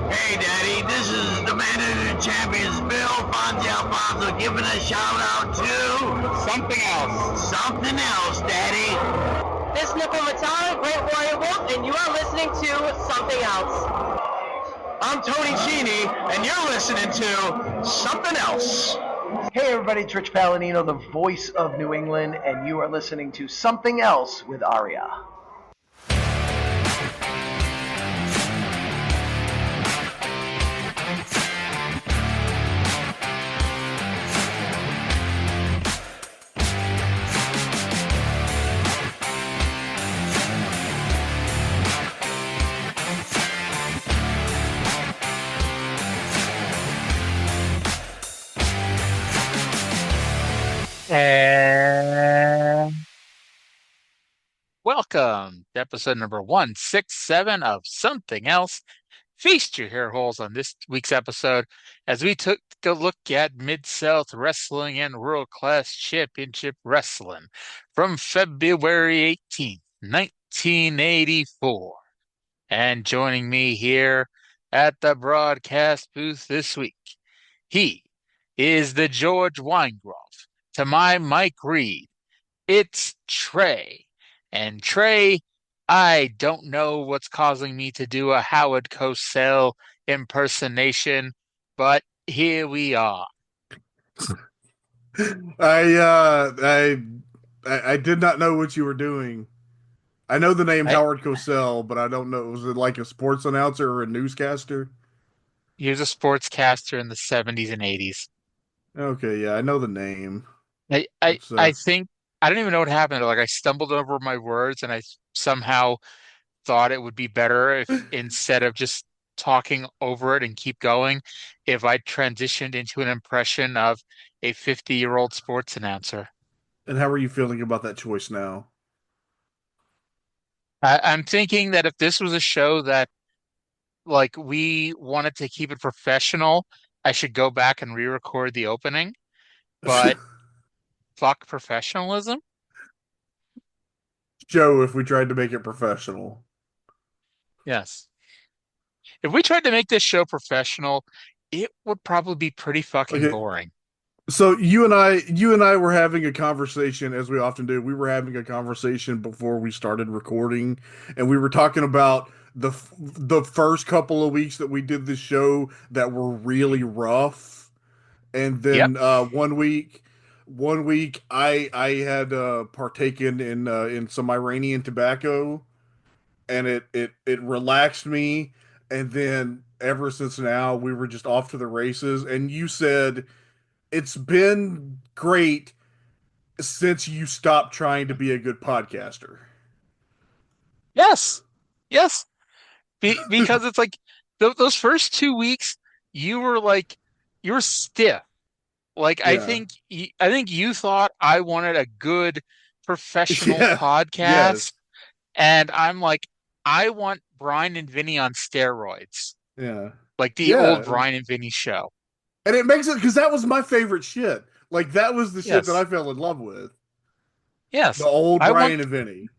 Hey, Daddy, this is the man of the champions, Bill Fonzie Alfonso, giving a shout out to something else. Something else, Daddy. This is Nikolai Volkoff, Great Warrior Wolf, and you are listening to Something Else. I'm Tony Genie, and you're listening to Something Else. Hey everybody, it's Rich Palladino, the voice of New England, and you are listening to Something Else with Arya. And welcome to episode number 167 of Something Else. Feast your hair holes on this week's episode as we took a look at Mid-South Wrestling and World Class Championship Wrestling from February 18th, 1984. And joining me here at the broadcast booth this week, he is the George Weingroff. To my Mike Reed, it's Trae. And Trae, I don't know what's causing me to do a Howard Cosell impersonation, but here we are. I did not know what you were doing. I know the name Howard Cosell, but I don't know. Was it like a sports announcer or a newscaster? He was a sportscaster in the 70s and 80s. Okay, yeah, I know the name. I think I don't even know what happened. Like I stumbled over my words and I somehow thought it would be better if instead of just talking over it and keep going, if I transitioned into an impression of a 50-year-old sports announcer. And how are you feeling about that choice now? I'm thinking that if this was a show that like we wanted to keep it professional, I should go back and re-record the opening. But fuck professionalism? Joe, if we tried to make it professional. Yes. If we tried to make this show professional, it would probably be pretty fucking boring. So you and I were having a conversation, as we often do. We were having a conversation before we started recording, and we were talking about the first couple of weeks that we did this show that were really rough, and then one week I had partaken in some Iranian tobacco, and it relaxed me, and then ever since now we were just off to the races. And you said it's been great since you stopped trying to be a good podcaster. Yes. Because it's like those first 2 weeks you were stiff. Like yeah. I think you thought I wanted a good professional podcast, yes. And I'm like, I want Brian and Vinny on steroids. Yeah, like the old Brian and Vinny show. And it makes it because that was my favorite shit. Like that was the shit that I fell in love with. Yes, the old Brian and Vinny.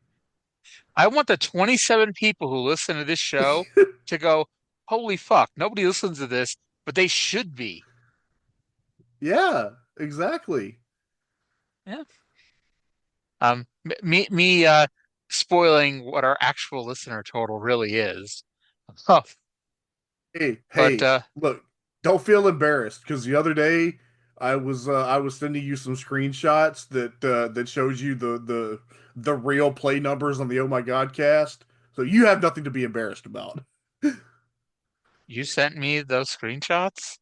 I want the 27 people who listen to this show to go, holy fuck! Nobody listens to this, but they should be. Yeah, exactly. Yeah. Me spoiling what our actual listener total really is. Oh. Hey, look, don't feel embarrassed because the other day I was sending you some screenshots that shows you the real play numbers on the Oh My God cast. So you have nothing to be embarrassed about. You sent me those screenshots?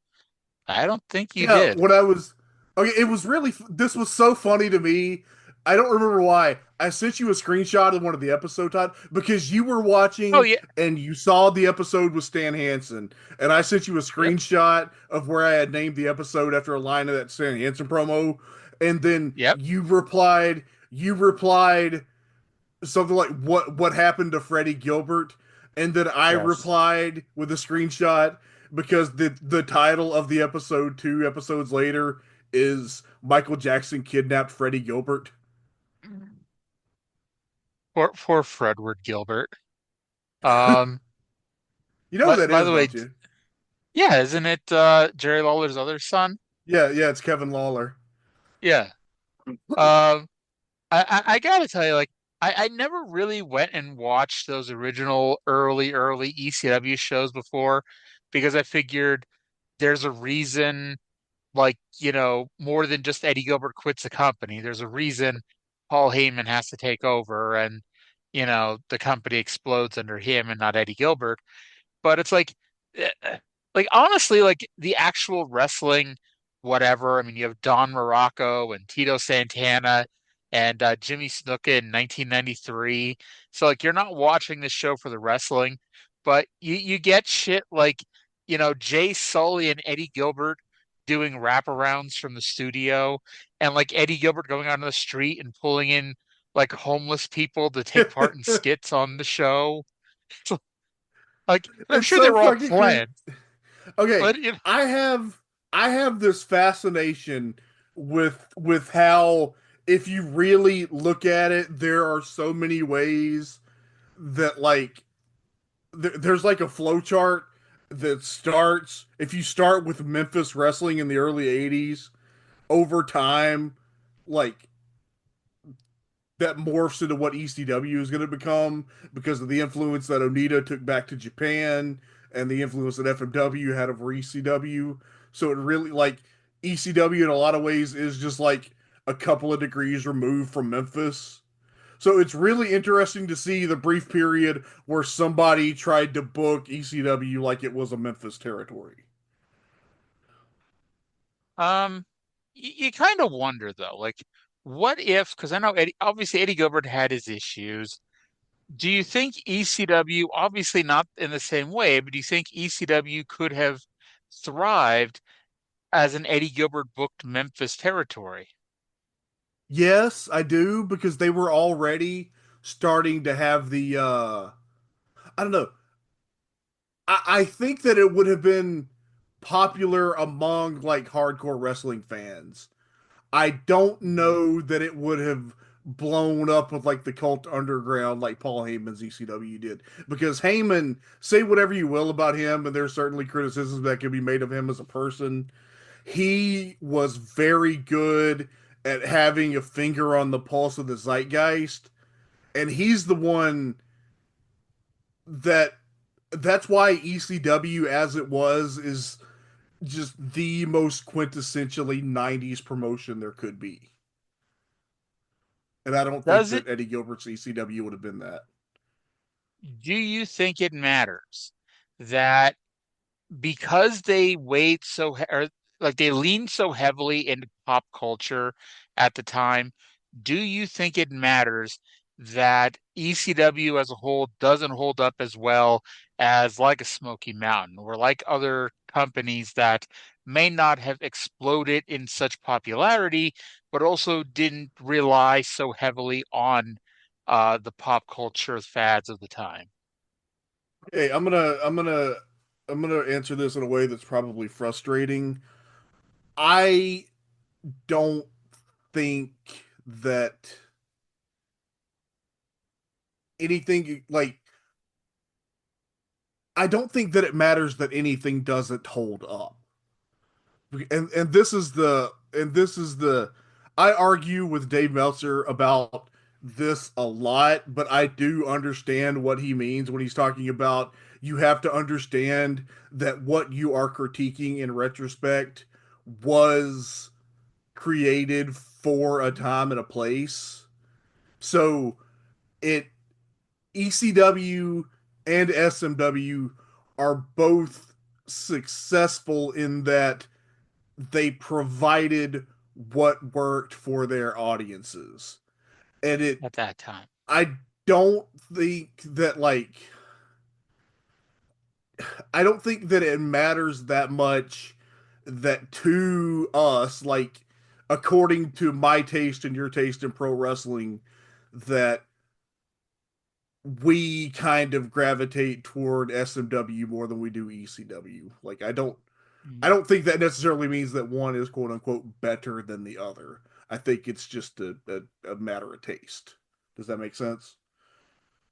I don't think you did. When I was it was really this was so funny to me. I don't remember why. I sent you a screenshot of one of the episode titles because you were watching and you saw the episode with Stan Hansen, and I sent you a screenshot of where I had named the episode after a line of that Stan Hansen promo, and then you replied something like what happened to Freddie Gilbert, and then I replied with a screenshot because the title of the episode 2 episodes later is Michael Jackson kidnapped Freddie Gilbert. Poor Fredward Gilbert. You know who that by is, the way, don't you? Yeah, isn't it Jerry Lawler's other son? Yeah, yeah, it's Kevin Lawler. Yeah. Um, I gotta tell you, like, I never really went and watched those original early ECW shows before because I figured there's a reason, like, more than just Eddie Gilbert quits the company. There's a reason Paul Heyman has to take over and, the company explodes under him and not Eddie Gilbert. But it's like honestly, like the actual wrestling, whatever. I mean, you have Don Morocco and Tito Santana and Jimmy Snuka in 1993. So like you're not watching this show for the wrestling, but you get shit like, Jay Sully and Eddie Gilbert doing wraparounds from the studio, and like Eddie Gilbert going out on the street and pulling in like homeless people to take part in skits on the show. Like, I'm It's sure they so were all fucking crazy. planned, Okay, but I have I have this fascination with how if you really look at it, there are so many ways that like there's like a flow chart that starts if you start with Memphis wrestling in the early 80s over time like that morphs into what ECW is going to become because of the influence that Onita took back to Japan and the influence that FMW had over ECW. So it really like ECW in a lot of ways is just like a couple of degrees removed from Memphis. So it's really interesting to see the brief period where somebody tried to book ECW like it was a Memphis territory. um, you kind of wonder though, like, what if? Because I know obviously Eddie Gilbert had his issues. Do you think ECW, obviously not in the same way, but do you think ECW could have thrived as an Eddie Gilbert booked Memphis territory? Yes, I do because they were already starting to have the I don't know. I think that it would have been popular among like hardcore wrestling fans. I don't Mhm. know that it would have blown up with like the cult underground like Paul Heyman's ECW did. Because Heyman, say whatever you will about him, and there's certainly criticisms that can be made of him as a person. He was very good at having a finger on the pulse of the zeitgeist, and he's the one that that's why ECW as it was is just the most quintessentially 90s promotion there could be. And I don't think Does that it, Eddie Gilbert's ECW would have been that. do you think it matters that because they weighed or like they leaned so heavily into pop culture at the time, do you think it matters that ECW as a whole doesn't hold up as well as like a Smoky Mountain or like other companies that may not have exploded in such popularity, but also didn't rely so heavily on the pop culture fads of the time? Hey, I'm gonna answer this in a way that's probably frustrating. I don't think that anything like I don't think that it matters that anything doesn't hold up. And this is the I argue with Dave Meltzer about this a lot, but I do understand what he means when he's talking about you have to understand that what you are critiquing in retrospect was created for a time and a place. So it ECW and SMW are both successful in that they provided what worked for their audiences. And At that time? I don't think that I don't think that it matters that much that to us, like, according to my taste and your taste in pro wrestling, that we kind of gravitate toward SMW more than we do ECW. Like, I don't think that necessarily means that one is quote unquote better than the other. I think it's just a matter of taste. Does that make sense?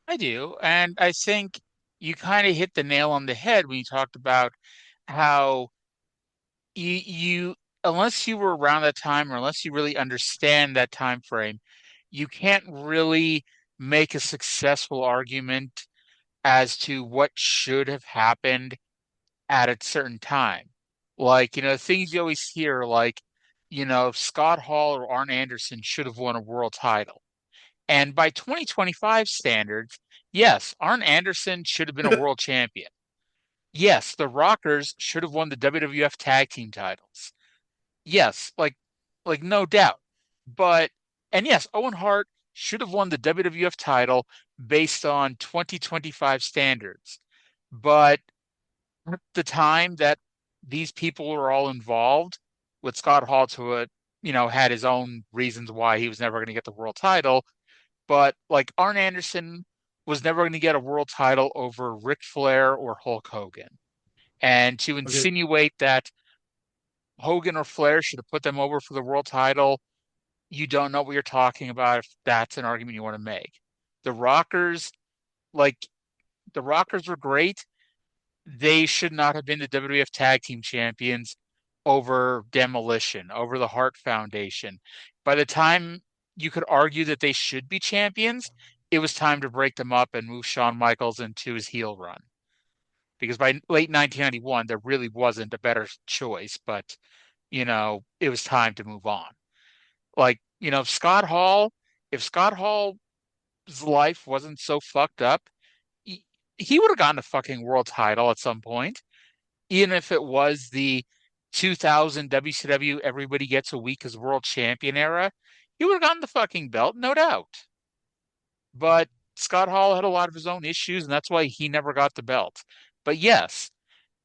I do. And I think you kind of hit the nail on the head when you talked about how you unless you were around that time or unless you really understand that time frame, you can't really make a successful argument as to what should have happened at a certain time. Like, things you always hear, like, Scott Hall or Arn Anderson should have won a world title. And by 2025 standards, yes, Arn Anderson should have been a world champion. Yes, the Rockers should have won the WWF tag team titles. Yes, like no doubt. But and yes, Owen Hart should have won the WWF title based on 2025 standards. But at the time that these people were all involved, with Scott Hall to it, had his own reasons why he was never going to get the world title. But like Arn Anderson was never going to get a world title over Ric Flair or Hulk Hogan. And to Okay. insinuate that Hogan or Flair should have put them over for the world title, you don't know what you're talking about if that's an argument you want to make. The Rockers, like the Rockers were great. They should not have been the WWF Tag Team Champions over Demolition, over the Hart Foundation. By the time you could argue that they should be champions, it was time to break them up and move Shawn Michaels into his heel run. Because by late 1991, there really wasn't a better choice, but, it was time to move on. Like, if Scott Hall's life wasn't so fucked up, he would have gotten a fucking world title at some point, even if it was the 2000 WCW Everybody Gets a Week as World Champion era. He would have gotten the fucking belt, no doubt. But Scott Hall had a lot of his own issues, and that's why he never got the belt. But yes,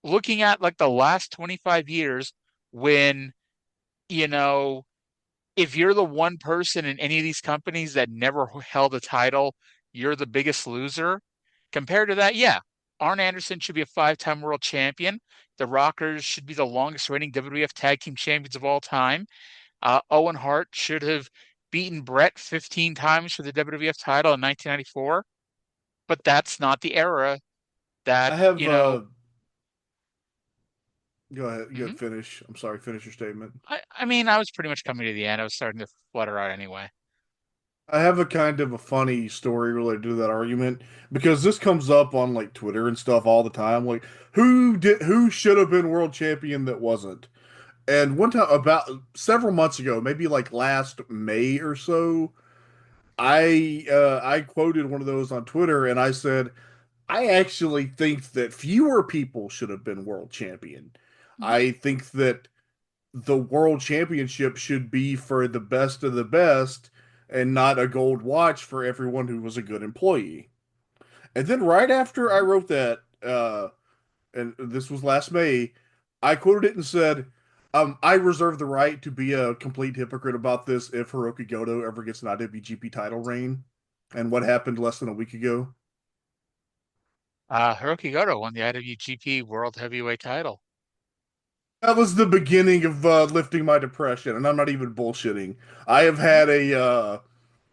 looking at like the last 25 years, when, you know, if you're the one person in any of these companies that never held a title, you're the biggest loser. Compared to that, yeah, Arn Anderson should be a five-time world champion. The Rockers should be the longest reigning WWF Tag Team Champions of all time. Owen Hart should have beaten Brett 15 times for the WWF title in 1994. But that's not the era that, I have go ahead, mhm. finish. I'm sorry, finish your statement. I mean, I was pretty much coming to the end. I was starting to flutter out anyway. I have a kind of a funny story related to that argument because this comes up on like Twitter and stuff all the time. Like who should have been world champion that wasn't? And one time about several months ago, maybe like last May or so, I quoted one of those on Twitter and I said, I actually think that fewer people should have been world champion. I think that the world championship should be for the best of the best and not a gold watch for everyone who was a good employee. And then right after I wrote that, and this was last May, I quoted it and said, I reserve the right to be a complete hypocrite about this if Hiroki Goto ever gets an IWGP title reign. And what happened less than a week ago? Hiroki Goto won the IWGP World Heavyweight title. That was the beginning of lifting my depression, and I'm not even bullshitting. I have had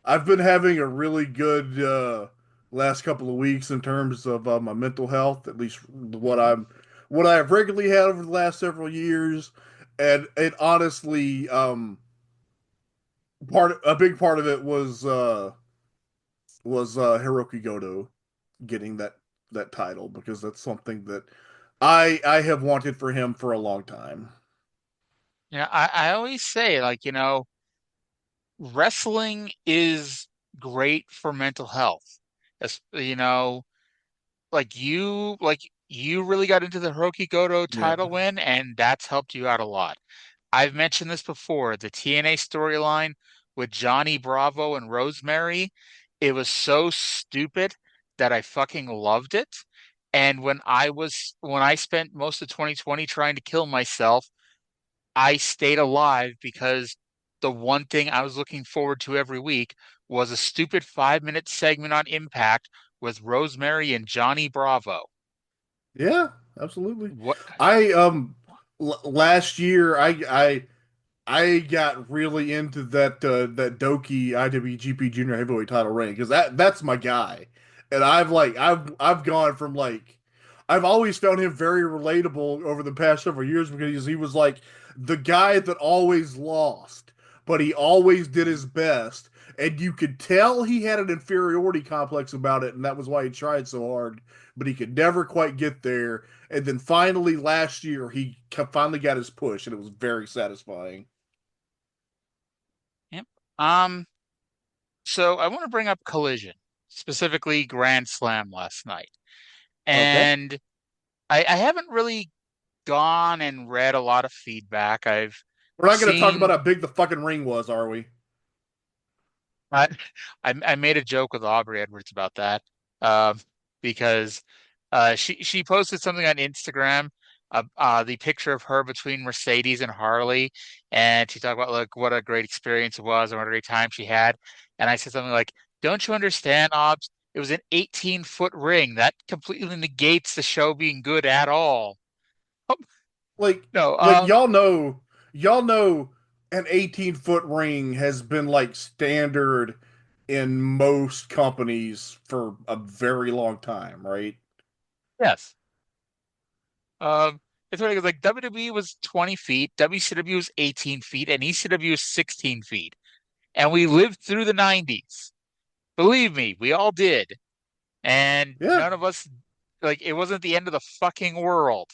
I've been having a really good last couple of weeks in terms of my mental health, at least what I have regularly had over the last several years, and it honestly, a big part of it was Hiroki Goto getting that title because that's something that I have wanted for him for a long time. Yeah, I always say, like, wrestling is great for mental health. Like you really got into the Hiroki Goto Yeah. title win, and that's helped you out a lot. I've mentioned this before, the TNA storyline with Johnny Bravo and Rosemary, it was so stupid that I fucking loved it. And when I spent most of 2020 trying to kill myself, I stayed alive because the one thing I was looking forward to every week was a stupid 5-minute segment on Impact with Rosemary and Johnny Bravo. Yeah, absolutely. What? I last year I got really into that Doki IWGP Junior Heavyweight title reign because that's my guy. And I've gone from like I've always found him very relatable over the past several years because he was like the guy that always lost, but he always did his best. And you could tell he had an inferiority complex about it, and that was why he tried so hard, but he could never quite get there. And then finally last year, he finally got his push, and it was very satisfying. Yep. So I want to bring up Collision, specifically Grand Slam last night. Okay. And I haven't really gone and read a lot of feedback. I've We're not going to talk about seen how big the fucking ring was, are we? I I made a joke with Aubrey Edwards about that. Um, because she posted something on Instagram, the picture of her between Mercedes and Harley, and she talked about like what a great experience it was and what a great time she had. And I said something like, "Don't you understand, Obs? It was an 18-foot ring. That completely negates the show being good at all." Like, No, y'all know, an 18-foot ring has been like standard in most companies for a very long time, right? yes. Um, it's funny because like WWE was 20 feet, WCW was 18 feet, and ECW was 16 feet. And we lived through the 90s. Believe me, we all did. And Yeah. none of us, like, it wasn't the end of the fucking world.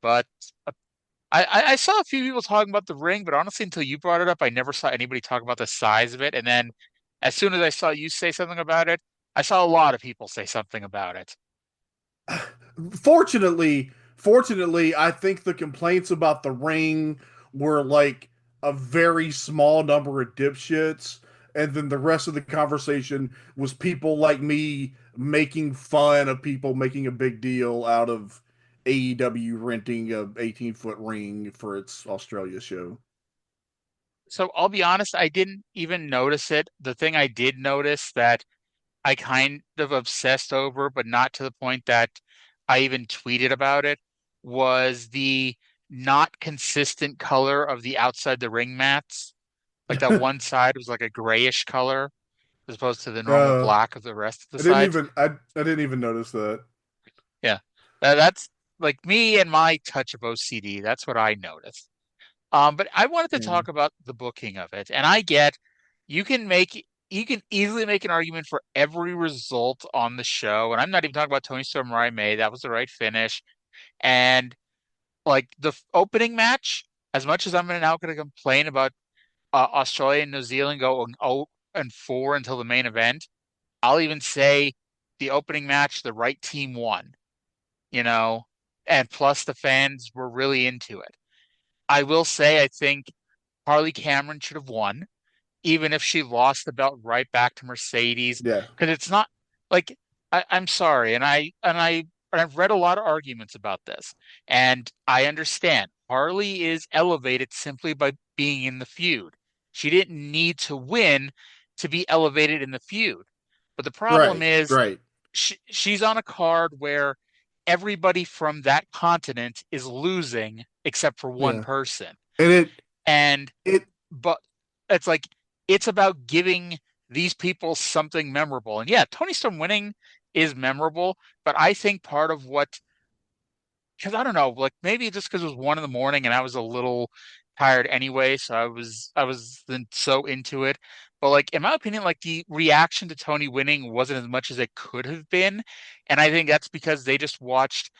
But I saw a few people talking about the ring, but honestly, until you brought it up, I never saw anybody talk about the size of it. And then as soon as I saw you say something about it, I saw a lot of people say something about it. Fortunately, I think the complaints about the ring were like a very small number of dipshits, and then the rest of the conversation was people like me making fun of people making a big deal out of AEW renting a 18-foot ring for its Australia show. So I'll be honest, I didn't even notice it. The thing I did notice that I kind of obsessed over, but not to the point that I even tweeted about it, was the not consistent color of the outside the ring mats. Like that one side was like a grayish color as opposed to the normal uh, black of the rest of the I didn't sides. even I didn't even notice that. Yeah. That's like me and my touch of OCD. That's what I noticed. But I wanted to Yeah. talk about the booking of it. And I get you can make you can easily make an argument for every result on the show. And I'm not even talking about Tony Storm Mariah May. That was the right finish. And like the opening match, as much as I'm now going to complain about Australia and New Zealand going 0-4 until the main event, I'll even say the opening match, the right team won, you know, and plus the fans were really into it. I will say I think Harley Cameron should have won, even if she lost the belt right back to Mercedes, Yeah. because it's not like I'm sorry, and I've read a lot of arguments about this, and I understand Harley is elevated simply by being in the feud. She didn't need to win to be elevated in the feud. But the problem Right. is Right. she's on a card where everybody from that continent is losing except for one Yeah. person. And And it but it's like it's about giving these people something memorable. And yeah, Tony Storm winning is memorable, but I think part of what because I don't know, like maybe just because it was 1 in the morning and I was a little tired anyway, so I was then so into it. But like in my opinion, like the reaction to Tony winning wasn't as much as it could have been. And I think that's because they just watched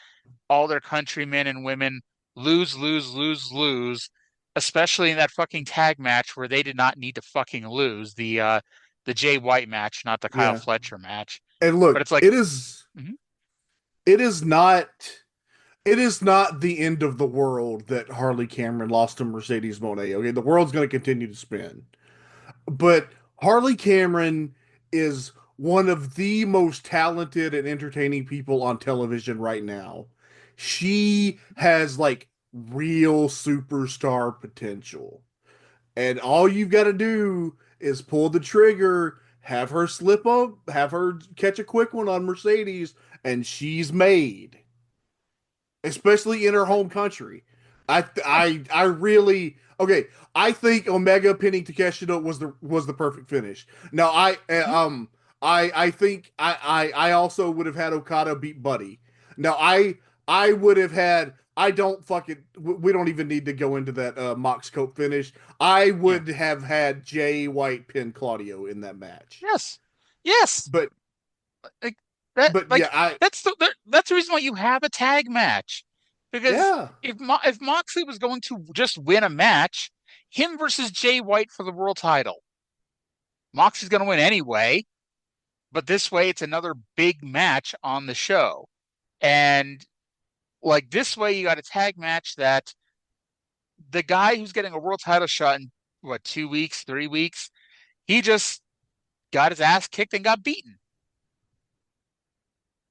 all their countrymen and women lose, lose, lose, lose, especially in that fucking tag match where they did not need to fucking lose the Jay White match, not the Kyle yeah. Fletcher match. And But look, it's like, mhm, it is not it is not the end of the world that Harley Cameron lost to Mercedes Moné. Okay, the world's going to continue to spin. But Harley Cameron is one of the most talented and entertaining people on television right now. She has like real superstar potential. And all you've got to do is pull the trigger, have her slip up, have her catch a quick one on Mercedes, and she's made. Especially in her home country. I really okay. I think Omega pinning Takeshita was the perfect finish. Now I mhm, I think I also would have had Okada beat Buddy. Now I would have had. I don't fucking. We don't even need to go into that Mox Cope finish. I Yeah. would have had Jay White pin Claudio in that match. Yes. Yes. But Like that. yeah, Like that's the reason why you have a tag match. Because yeah, if Moxley was going to just win a match, him versus Jay White for the world title, Moxley's going to win anyway. But this way, it's another big match on the show. And like this way, you got a tag match that the guy who's getting a world title shot in what, 2 weeks, 3 weeks, he just got his ass kicked and got beaten.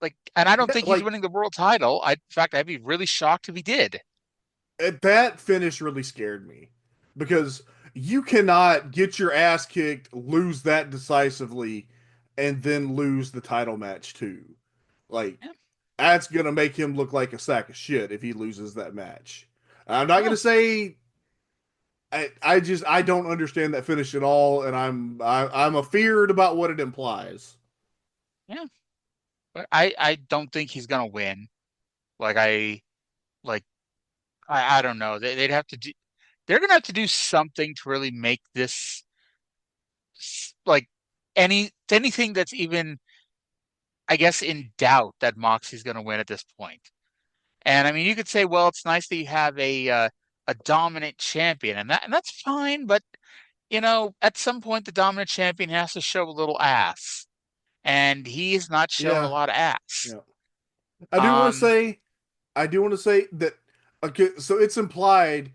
Like, and I don't yeah. think he's Like winning the world title. In fact, I'd be really shocked if he did. that finish really scared me because you cannot get your ass kicked, lose that decisively, and then lose the title match too. Like Yeah, that's gonna make him look like a sack of shit if he loses that match. I'm not no, gonna say I don't understand that finish at all, and I'm afeared about what it implies. yeah, but I don't think he's gonna win. Like like I don't know. They'd have to do. They're gonna have to do something to really make this like anything that's even, I guess, in doubt that Moxie's gonna win at this point. And I mean, you could say, well, it's nice that you have a dominant champion, and that's fine. But at some point, the dominant champion has to show a little ass, and he is not showing a Yeah, lot of ass. yeah. I do want to Um, say I do want to say that okay, so it's implied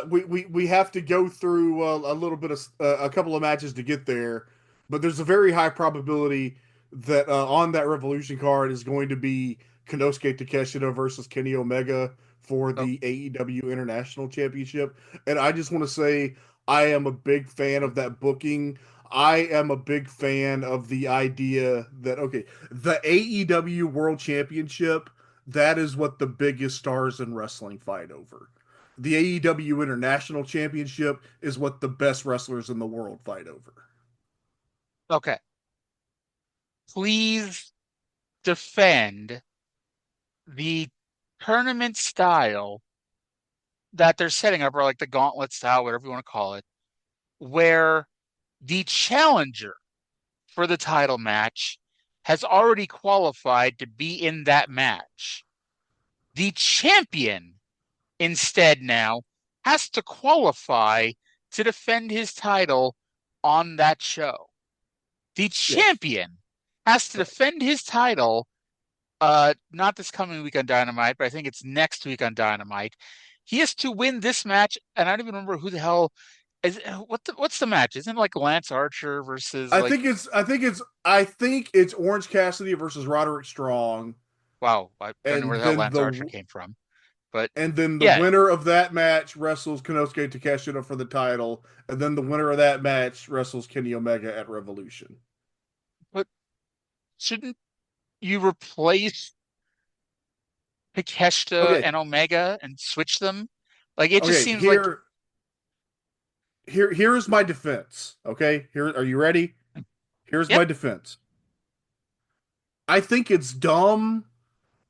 we have to go through a little bit of a couple of matches to get there, but there's a very high probability that on that Revolution card is going to be Konosuke Takeshita versus Kenny Omega for oh, the AEW International Championship, and I just want to say I am a big fan of that booking. I am a big fan of the idea that okay, the AEW World Championship, that is what the biggest stars in wrestling fight over. The AEW International Championship is what the best wrestlers in the world fight over. okay. Please defend the tournament style that they're setting up, or like the gauntlet style, whatever you want to call it, where the challenger for the title match has already qualified to be in that match. The champion instead now has to qualify to defend his title on that show. The Yes. champion has to Right. defend his title, not this coming week on Dynamite, but I think it's next week on Dynamite. He has to win this match, and I don't even remember who the hell is what's the match? Isn't it like Lance Archer versus I like, think it's I think it's I think it's Orange Cassidy versus Roderick Strong, wow, I don't know where and the hell then Lance Archer the came from. But yeah, winner of that match wrestles Konosuke Takeshita for the title, and then the winner of that match wrestles Kenny Omega at Revolution. but shouldn't you replace Takeshita Okay, and Omega and switch them? Like it just okay, seems like here is my defense. Okay, here are you ready? Here's yep. my defense. I think it's dumb,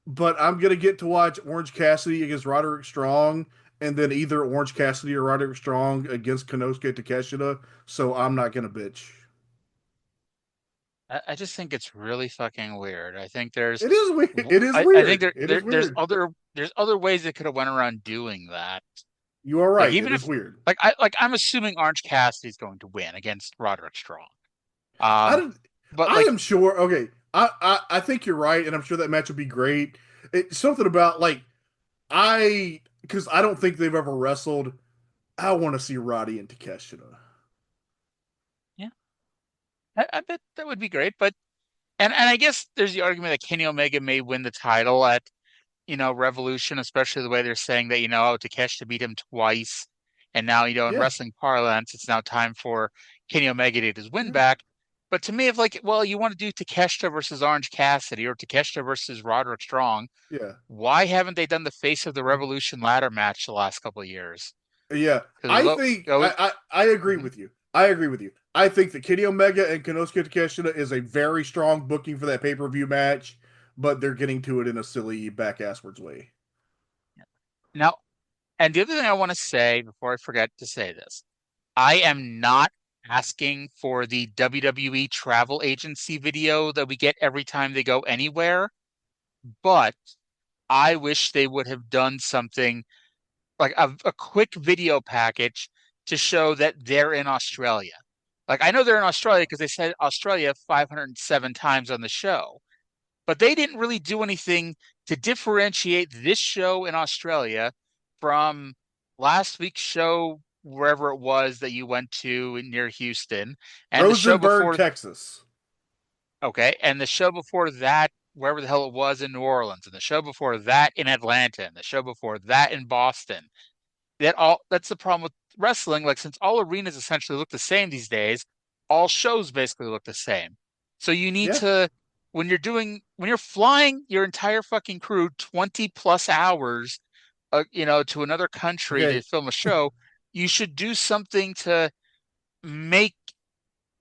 but I'm gonna get to watch Orange Cassidy against Roderick Strong, and then either Orange Cassidy or Roderick Strong against Konosuke Takeshita. So I'm not gonna bitch. I just think it's really fucking weird. I think there's It is weird. It is I think weird. It is weird. there's other ways they could have went around doing that. You are Like right. It even is if weird. I'm assuming Orange Cassidy's going to win against Roderick Strong. I Um, don't. but I like am sure. Okay, I think you're right, and I'm sure that match would be great. It's something about like because I don't think they've ever wrestled. I want to see Roddy and Takeshita. yeah, I bet that would be great. But and I guess there's the argument that Kenny Omega may win the title at Revolution, especially the way they're saying that Takeshita beat him twice, and now in Yeah, wrestling parlance, it's now time for Kenny Omega to get his win yeah, back. But to me, if like, well, you want to do Takeshita versus Orange Cassidy or Takeshita versus Roderick Strong, yeah. why haven't they done the face of the Revolution ladder match the last couple of years? Yeah, Because I think I agree mhm. with you. I agree with you. I think that Kenny Omega and Konosuke Takeshita is a very strong booking for that pay per view match, but they're getting to it in a silly back-asswards way. Now, and the other thing I want to say before I forget to say this, I am not asking for the WWE travel agency video that we get every time they go anywhere, but I wish they would have done something like a quick video package to show that they're in Australia. Like I know they're in Australia because they said Australia 507 times on the show, but they didn't really do anything to differentiate this show in Australia from last week's show, wherever it was that you went to near Houston, and the show Rosenberg, before, Texas. okay, and the show before that, wherever the hell it was in New Orleans, and the show before that in Atlanta, and the show before that in Boston. That's the problem with wrestling. Like since all arenas essentially look the same these days, all shows basically look the same. So you need Yeah. to when you're flying your entire fucking crew 20 plus hours to another country to Okay. film a show, you should do something make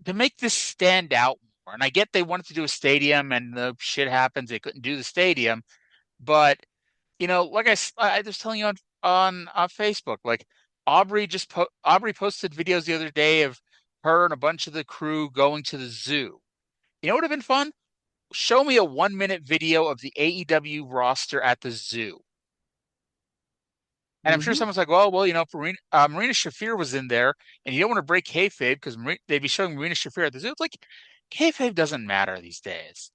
to make this stand out more. And I get they wanted to do a stadium and the shit happens, they couldn't do the stadium, but like I was telling you on Facebook, like Aubrey posted videos the other day of her and a bunch of the crew going to the zoo. You know what would have been fun? Show me a 1 minute video of the AEW roster at the zoo. And I'm sure Hmm. someone's like, well, if Marina Shafir was in there, and you don't want to break kayfabe because they'd be showing Marina Shafir at the zoo. It's like kayfabe doesn't matter these days.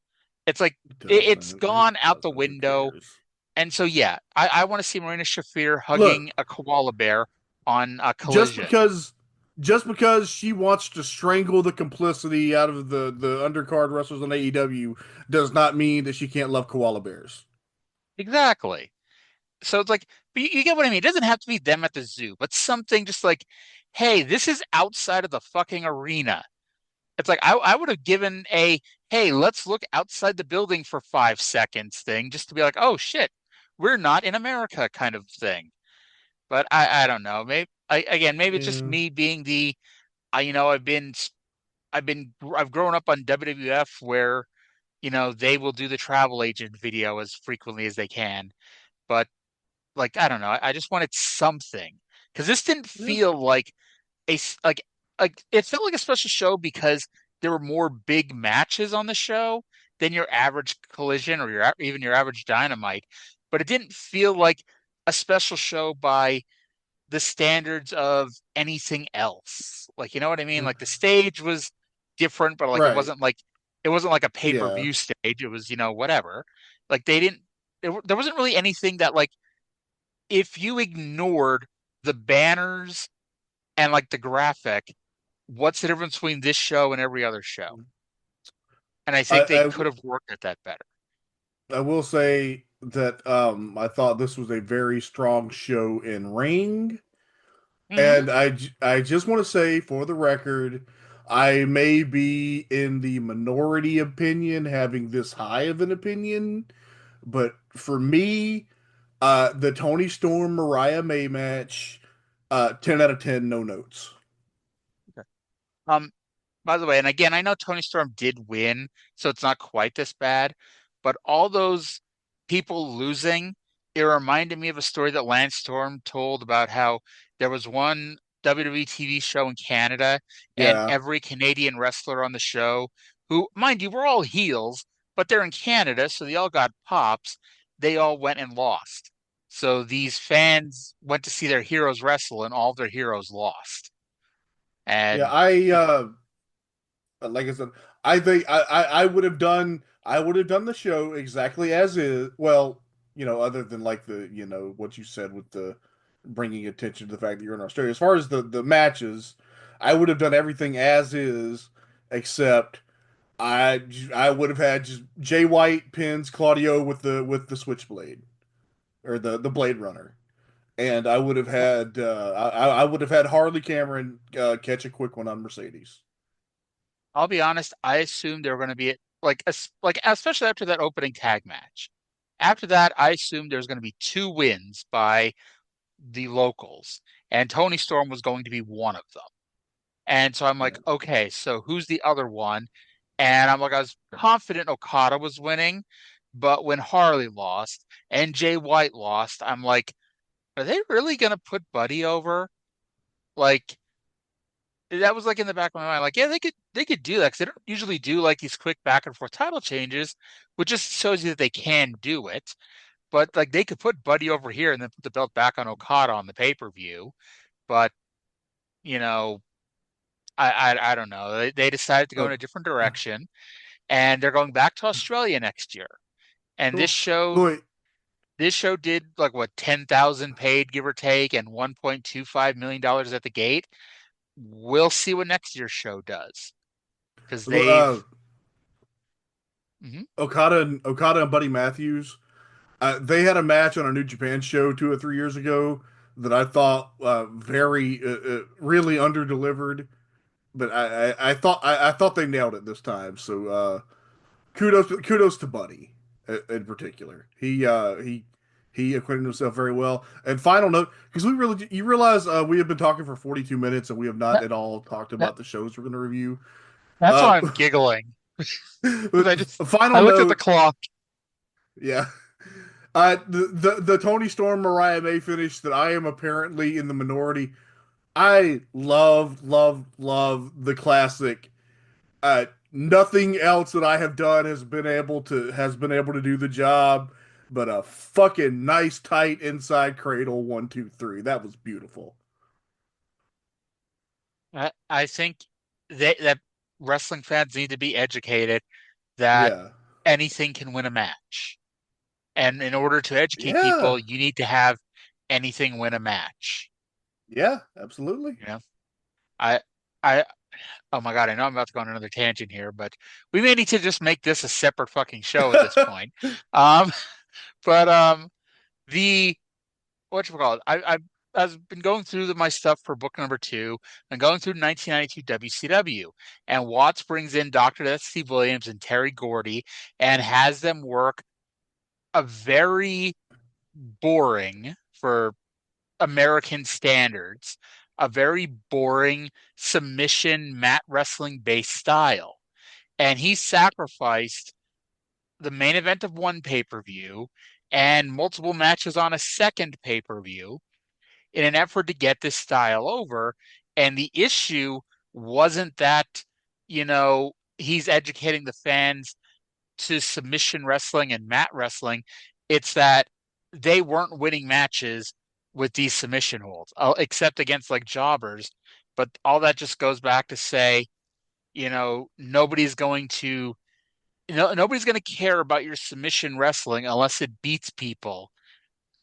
It's like it's It gone out the doesn't. Who window. cares? And so, yeah, I want to see Marina Shafir Look, hugging a koala bear on a just collision. because just because she wants to strangle the complicity out of the undercard wrestlers on AEW does not mean that she can't love koala bears. Exactly. So it's like, but you get what I mean. It doesn't have to be them at the zoo, but something just like, hey, this is outside of the fucking arena. It's like I would have given a, hey, let's look outside the building for 5 seconds thing just to be like, oh shit, we're not in America kind of thing. But I don't know. Maybe it's just Yeah. me being the I've grown up on WWF where they will do the travel agent video as frequently as they can. But like I don't know, I just wanted something because this didn't Yeah. feel like a s- like it felt like a special show because there were more big matches on the show than your average collision or even your average dynamite. But it didn't feel like a special show by the standards of anything else. Like, you know what I mean? Yeah. Like the stage was different, but like Right. it wasn't like a Yeah. pay-per-view stage. It was, whatever. Like they didn't there wasn't really anything that like if you ignored the banners and like the graphic, what's the difference between this show and every other show? And I I, think they I could have worked at that better. I will say that I thought this was a very strong show in ring. Hmm. And I just want to say for the record, I may be in the minority opinion having this high of an opinion, but for me, the Tony Storm Mariah May match, 10 out of 10, no notes. Okay. Um, by the way, and again, I know Tony Storm did win, so it's not quite this bad, but all those people losing, it reminded me of a story that Lance Storm told about how there was one WWE TV show in Canada, and Yeah. every Canadian wrestler on the show, who, mind you, were all heels, but they're in Canada, so they all got pops, they all went and lost. So these fans went to see their heroes wrestle, and all of their heroes lost. Yeah, And like I said, I think I would have done the show exactly as is. Well, other than like what you said with the bringing attention to the fact that you're in Australia. As far as the matches, I would have done everything as is, except I would have had just Jay White pins Claudio with the switchblade or the Blade Runner, and I would have had I would have had Harley Cameron catch a quick one on Mercedes. I'll be honest, I assumed they were going to be like especially after that opening tag match. After that, I assumed there was going to be two wins by the locals, and Tony Storm was going to be one of them. And so I'm Yeah. like, okay, so who's the other one? And I'm like, I was confident Okada was winning, But when Harley lost and Jay White lost, I'm like, are they really gonna put Buddy over? Like that was like in the back of my mind, like, yeah, they could do that because they don't usually do like these quick back and forth title changes, which just shows you that they can do it. But like they could put Buddy over here and then put the belt back on Okada on the pay-per-view. But you know, I don't know. They decided to go in Oh, a different direction, and they're going back to Australia next year. And cool. Boy, this show did like what 10,000 paid, give or take, and $1.25 million at the gate. We'll see what next year's show does because they've. uh, Mhm. Okada and Buddy Matthews. They had a match on a New Japan show 2 or 3 years ago that I thought very really underdelivered, but I thought I thought they nailed it this time. So kudos to Buddy in particular. He acquitted himself very well. And final note, because you realize we have been talking for 42 minutes and we have not That, at all talked that, about the shows we're going to review. that's Uh, why I'm giggling. 'Cause I final looked at the note, clock. yeah. The Tony Storm Mariah May finish that I am apparently in the minority. I love the classic. Nothing else that I have done has been able to do the job, but a fucking nice tight inside cradle 1 2 3. That was beautiful. I think that wrestling fans need to be educated that Yeah, anything can win a match. And in order to educate yeah, people, you need to have anything win a match. yeah. Absolutely. You know, I, I, oh my God, I know I'm about to go on another tangent here, but we may need to just make this a separate fucking show at this point. Um, but the whatchamacallit, I've been going through my stuff for book number two and going through 1992 WCW, and Watts brings in Dr. Death Steve Williams and Terry Gordy and has them work a very boring for American standards, a very boring submission mat wrestling based style. And he sacrificed the main event of one pay per view and multiple matches on a second pay per view in an effort to get this style over. And the issue wasn't that, he's educating the fans to submission wrestling and mat wrestling. It's that they weren't winning matches with these submission holds, except against like jobbers. But all that just goes back to say, nobody's going to, nobody's going to care about your submission wrestling unless it beats people.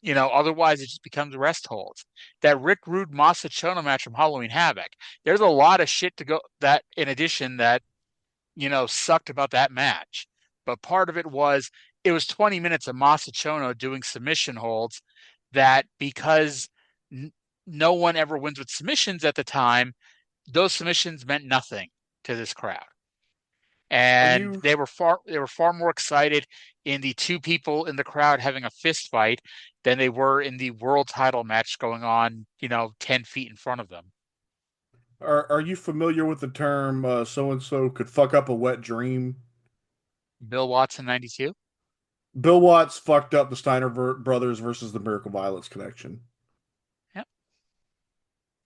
Otherwise it just becomes rest holds. That Rick Rude Masachono match from Halloween Havoc. There's a lot of shit to go that in addition that sucked about that match. But part of it was 20 minutes of Masachono doing submission holds that because no one ever wins with submissions at the time, those submissions meant nothing to this crowd. Are And you they were far more excited in the two people in the crowd having a fist fight than they were in the world title match going on, 10 feet in front of them. are you familiar with the term so and so could fuck up a wet dream? Bill Watson 92. Bill Watts fucked up the Steiner brothers versus the Miracle Violence connection. Yeah.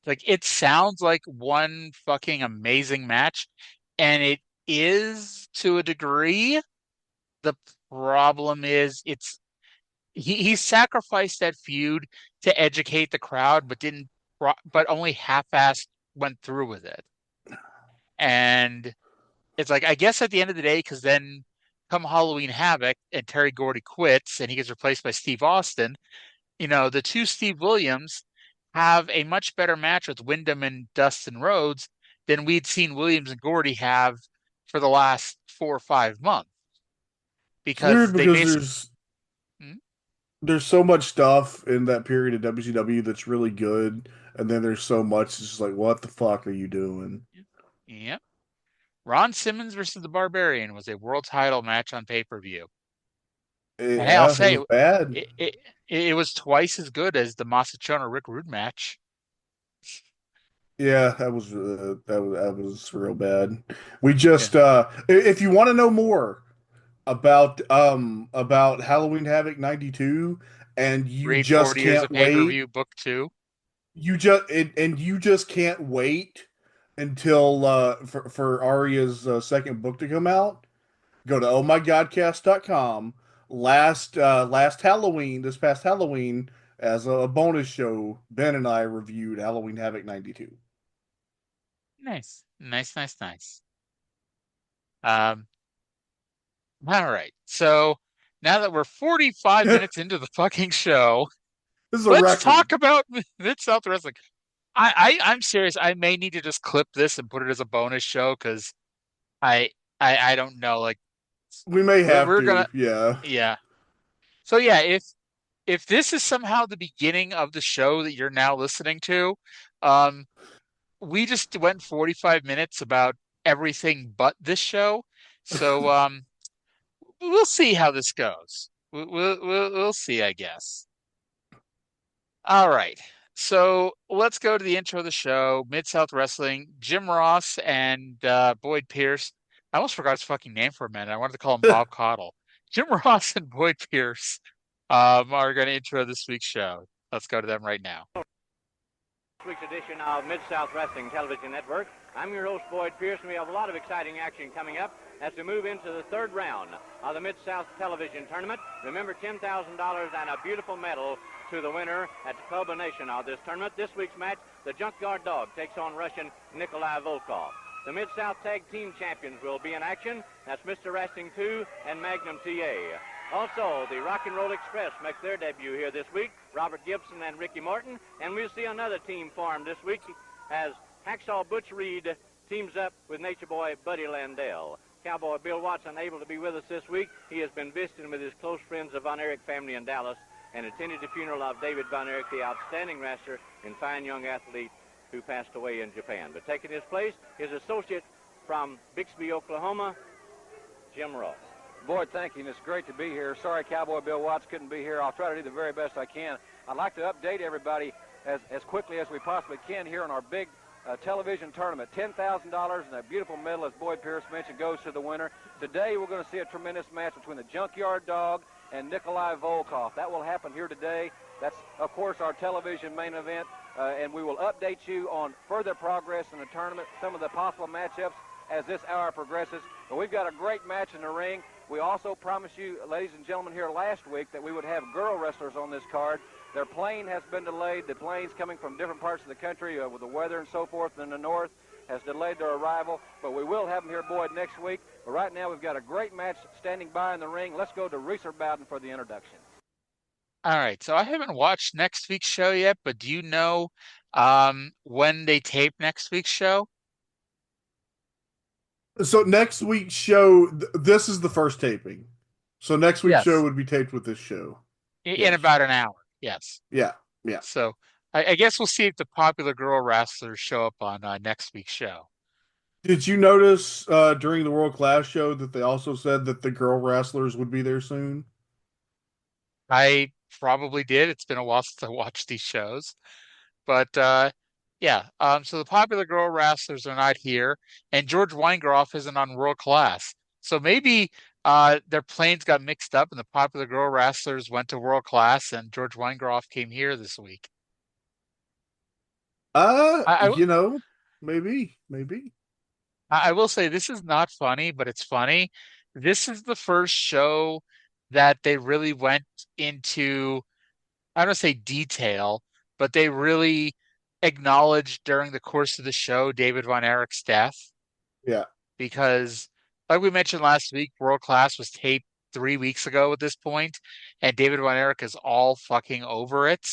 Like it sounds like one fucking amazing match, and it is to a degree. The problem is he sacrificed that feud to educate the crowd, but didn't but only half-assed went through with it. And it's like I guess at the end of the day, because then come Halloween Havoc and Terry Gordy quits and he gets replaced by Steve Austin, the two Steve Williams have a much better match with Wyndham and Dustin Rhodes than we'd seen Williams and Gordy have for the last 4 or 5 months It's weird because they because basically. there's so much stuff in that period of WCW that's really good, and then there's so much it's just like, what the fuck are you doing? Yeah. Ron Simmons versus the Barbarian was a world title match on pay-per-view. And hey, I'll Yeah, it say was bad. it was twice as good as the Masachono Rick Rude match. Yeah, that was real bad. We Yeah. just if you want to know more, about Halloween Havoc 92, and you Read just 40 years can't of wait. pay-per-view book 2. You just can't wait until for Arya's second book to come out. Go to ohmygodcast.com. Last Halloween, this past Halloween, as a bonus show, Ben and I reviewed Halloween Havoc 92. Nice. Nice, nice, nice. Um, all right. So now that we're 45 This minutes into the fucking show, is a let's record. talk about Mid-South Wrestling. I'm serious. I may need to just clip this and put it as a bonus show because I, I don't know. Like We may have we're gonna, to, yeah. yeah. So yeah, if this is somehow the beginning of the show that you're now listening to, um, we just went 45 minutes about everything but this show. So we'll see how this goes. We'll see, I guess. All right. So let's go to the intro of the show. Mid-South Wrestling, Jim Ross and Boyd Pierce. I almost forgot his fucking name for a minute. I wanted to call him Bob Caudle. Jim Ross and Boyd Pierce are going to intro this week's show. Let's go to them right now. This week's edition of Mid-South Wrestling Television Network. I'm your host, Boyd Pierce, and we have a lot of exciting action coming up as we move into the third round of the Mid-South Television Tournament. Remember, $10,000 and a beautiful medal to the winner at the culmination of this tournament. This week's match, the Junkyard Dog takes on Russian Nikolai Volkoff. The Mid-South Tag Team Champions will be in action. That's Mr. Wrestling 2 and Magnum TA. Also, the Rock and Roll Express makes their debut here this week. Robert Gibson and Ricky Morton. And we'll see another team formed this week as Hacksaw Butch Reed teams up with Nature Boy Buddy Landell. Cowboy Bill Watts unable to be with us this week. He has been visiting with his close friends, the Von Erich family in Dallas, and attended the funeral of David Von Erich, the outstanding wrestler and fine young athlete who passed away in Japan. But taking his place, his associate from Bixby, Oklahoma, Jim Ross. Boyd, thank you, and it's great to be here. Sorry Cowboy Bill Watts couldn't be here. I'll try to do the very best I can. I'd like to update everybody as quickly as we possibly can here on our big television tournament. $10,000 and a beautiful medal, as Boyd Pierce mentioned, goes to the winner. Today we're going to see a tremendous match between the Junkyard Dog and Nikolai Volkoff. That will happen here today. That's, of course, our television main event, and we will update you on further progress in the tournament, some of the possible matchups as this hour progresses. But we've got a great match in the ring. We also promised you, ladies and gentlemen, here last week that we would have girl wrestlers on this card. Their plane has been delayed. The planes coming from different parts of the country with the weather and so forth in the north has delayed their arrival. But we will have them here, Boyd, next week. But right now we've got a great match standing by in the ring. Let's go to Reeser Bowden for the introduction. All right. So I haven't watched next week's show yet, but do you know when they tape next week's show? So next week's show, this is the first taping. So next week's Yes. show would be taped with this show. In Yes. about an hour. Yes. Yeah, yeah. So I guess we'll see if the popular girl wrestlers show up on next week's show. Did you notice during the World Class show that they also said that the girl wrestlers would be there soon? I probably did. It's been a while since I watched these shows. But yeah, so the popular girl wrestlers are not here, and George Weingroff isn't on World Class. So maybe their planes got mixed up and the popular girl wrestlers went to World Class and George Weingroff came here this week. I, You know, maybe. I will say this is not funny, but it's funny. This is the first show that they really went into, I don't want to say detail, but they really acknowledged during the course of the show David Von Erich's death. Yeah. Because, like we mentioned last week, World Class was taped 3 weeks ago at this point, and David Von Erich is all fucking over it.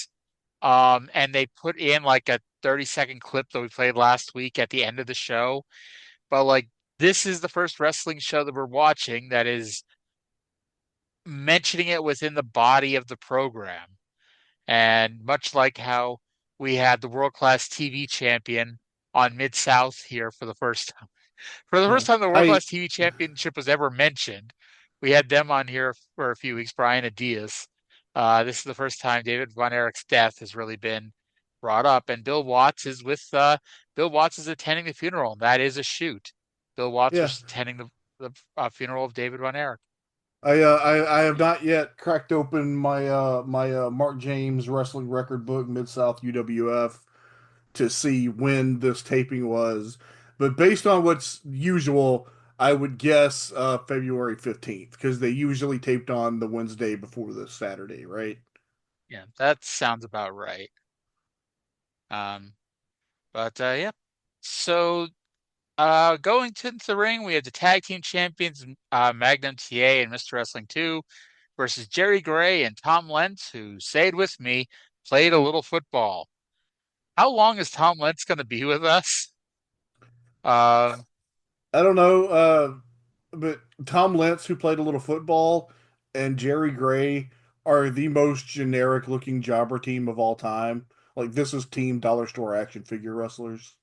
And they put in like a 30-second clip that we played last week at the end of the show. But like, this is the first wrestling show that we're watching that is mentioning it within the body of the program. And much like how we had the World Class TV champion on Mid-South here for the first time. For the first time the World Class TV Championship was ever mentioned, we had them on here for a few weeks, Brian and Diaz. This is the first time David Von Erich's death has really been brought up. And Bill Watts is attending the funeral, and that is a shoot. Bill Watts Yeah. was attending the funeral of David Von Erich. I have not yet cracked open my Mark James wrestling record book, Mid South UWF, to see when this taping was, but based on what's usual, I would guess February 15th because they usually taped on the Wednesday before the Saturday, right? Yeah, that sounds about right. Um, but yeah. So going to the ring, we have the tag team champions, Magnum TA and Mr. Wrestling 2 versus Jerry Gray and Tom Lentz, who, say it with me, played a little football. How long is Tom Lentz going to be with us? Uh, I don't know, but Tom Lentz, who played a little football, and Jerry Gray are the most generic looking jobber team of all time. Like this is Team Dollar Store action figure wrestlers.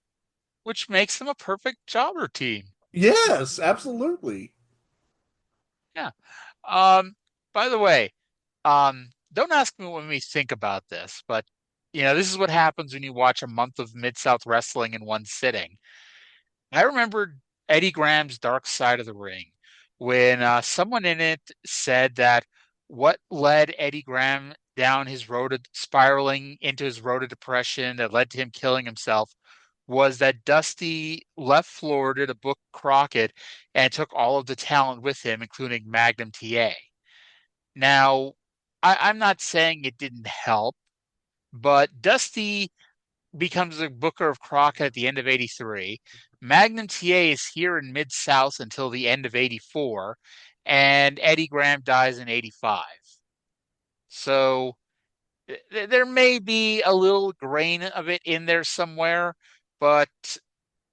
which makes them a perfect jobber team. Yes, absolutely. Yeah. By the way, don't ask me what we think about this, but this is what happens when you watch a month of Mid-South wrestling in one sitting. I remember Eddie Graham's Dark Side of the Ring when someone in it said that what led Eddie Graham down his road to spiraling into his road to depression that led to him killing himself was that Dusty left Florida to book Crockett and took all of the talent with him, including Magnum TA. Now, I'm not saying it didn't help, but Dusty becomes a booker of Crockett at the end of '83. Magnum TA is here in Mid South until the end of '84, and Eddie Graham dies in '85. So there may be a little grain of it in there somewhere, but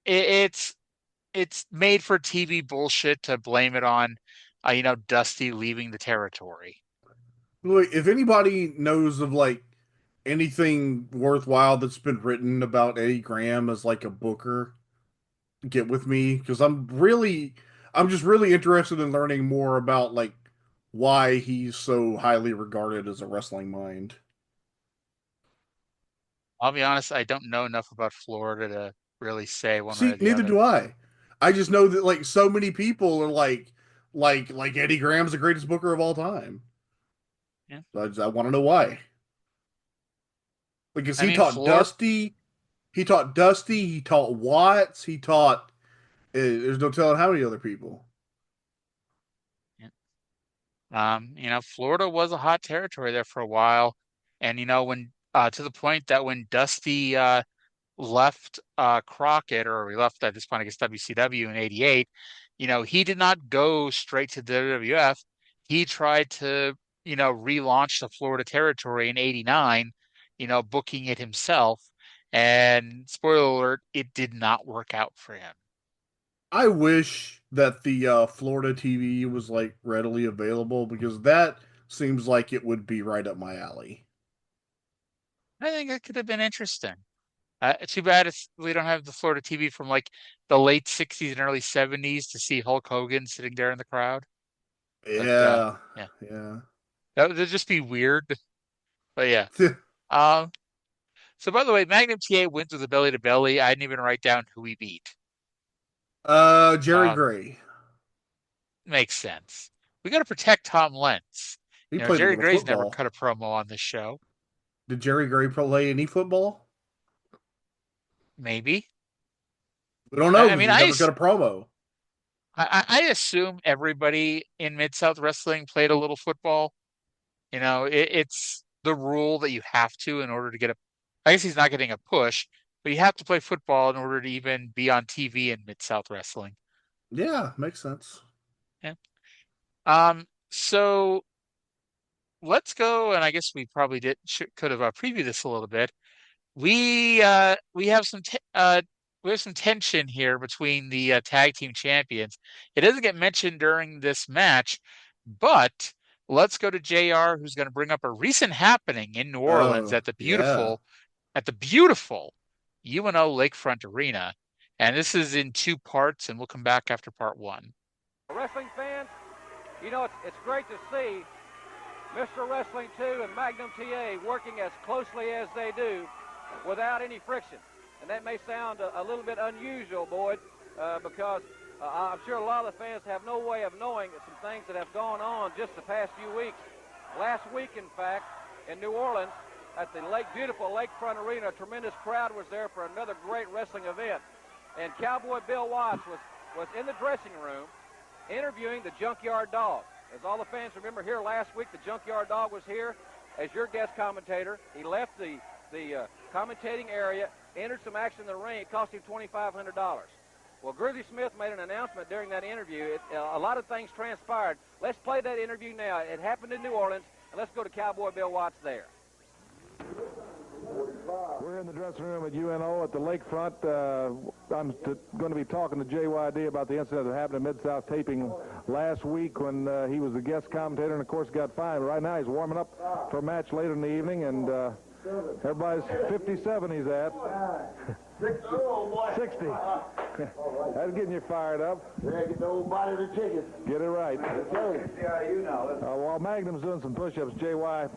it's made for TV bullshit to blame it on, Dusty leaving the territory. Look, if anybody knows of like anything worthwhile that's been written about Eddie Graham as like a booker, get with me because I'm just really interested in learning more about like why he's so highly regarded as a wrestling mind. I'll be honest, I don't know enough about Florida to really say one way or See, the neither other. do I. I just know that like so many people are like Eddie Graham's the greatest booker of all time. Yeah. So I want to know why. Because I mean, Florida, He taught Watts, he taught. There's no telling how many other people. Florida was a hot territory there for a while. And, when to the point that when Dusty left Crockett, or he left at this point, I guess WCW in '88, he did not go straight to the WWF. He tried to, relaunch the Florida territory in '89, booking it himself. And spoiler alert, it did not work out for him. I wish that the Florida TV was like readily available because that seems like it would be right up my alley. I think it could have been interesting. Too bad we don't have the Florida TV from like the late '60s and early '70s to see Hulk Hogan sitting there in the crowd. But Yeah, yeah, yeah. that'd just be weird. But yeah. Um. So by the way, Magnum TA wins with a belly to belly. I didn't even write down who he beat. Jerry Um. Gray. Makes sense. We got to protect Tom Lentz. He played a Jerry little Gray's never football. cut a promo on this show. Did Jerry Gray play any football? Maybe. We don't know I because mean, he never cut a promo. I assume everybody in Mid South Wrestling played a little football. It's the rule that you have to in order to get a. I guess he's not getting a push, but you have to play football in order to even be on TV in Mid South Wrestling. Yeah, makes sense. Yeah. So let's go, and I guess we probably could have previewed this a little bit. We have some tension here between the tag team champions. It doesn't get mentioned during this match, but let's go to JR, who's going to bring up a recent happening in New Orleans Oh, at the yeah. beautiful UNO Lakefront Arena. And this is in two parts, and we'll come back after part one. Wrestling fans, it's great to see Mr. Wrestling 2 and Magnum TA working as closely as they do without any friction. And that may sound a little bit unusual, Boyd, because I'm sure a lot of the fans have no way of knowing some things that have gone on just the past few weeks. Last week, in fact, in New Orleans, at the beautiful Lakefront Arena, a tremendous crowd was there for another great wrestling event. And Cowboy Bill Watts was in the dressing room interviewing the Junkyard Dog. As all the fans remember, here last week, the Junkyard Dog was here as your guest commentator. He left the commentating area, entered some action in the ring. It cost him $2,500. Well, Grizzly Smith made an announcement during that interview. A lot of things transpired. Let's play that interview now. It happened in New Orleans, and let's go to Cowboy Bill Watts there. We're in the dressing room at UNO at the lakefront. I'm going to be talking to JYD about the incident that happened in Mid-South taping last week when he was the guest commentator and, of course, got fined. But right now he's warming up for a match later in the evening, and everybody's 57 he's at. 60. That's getting you fired up. Yeah, get the old body the ticket. Get it right. Yeah, you know. While Magnum's doing some push-ups, JY,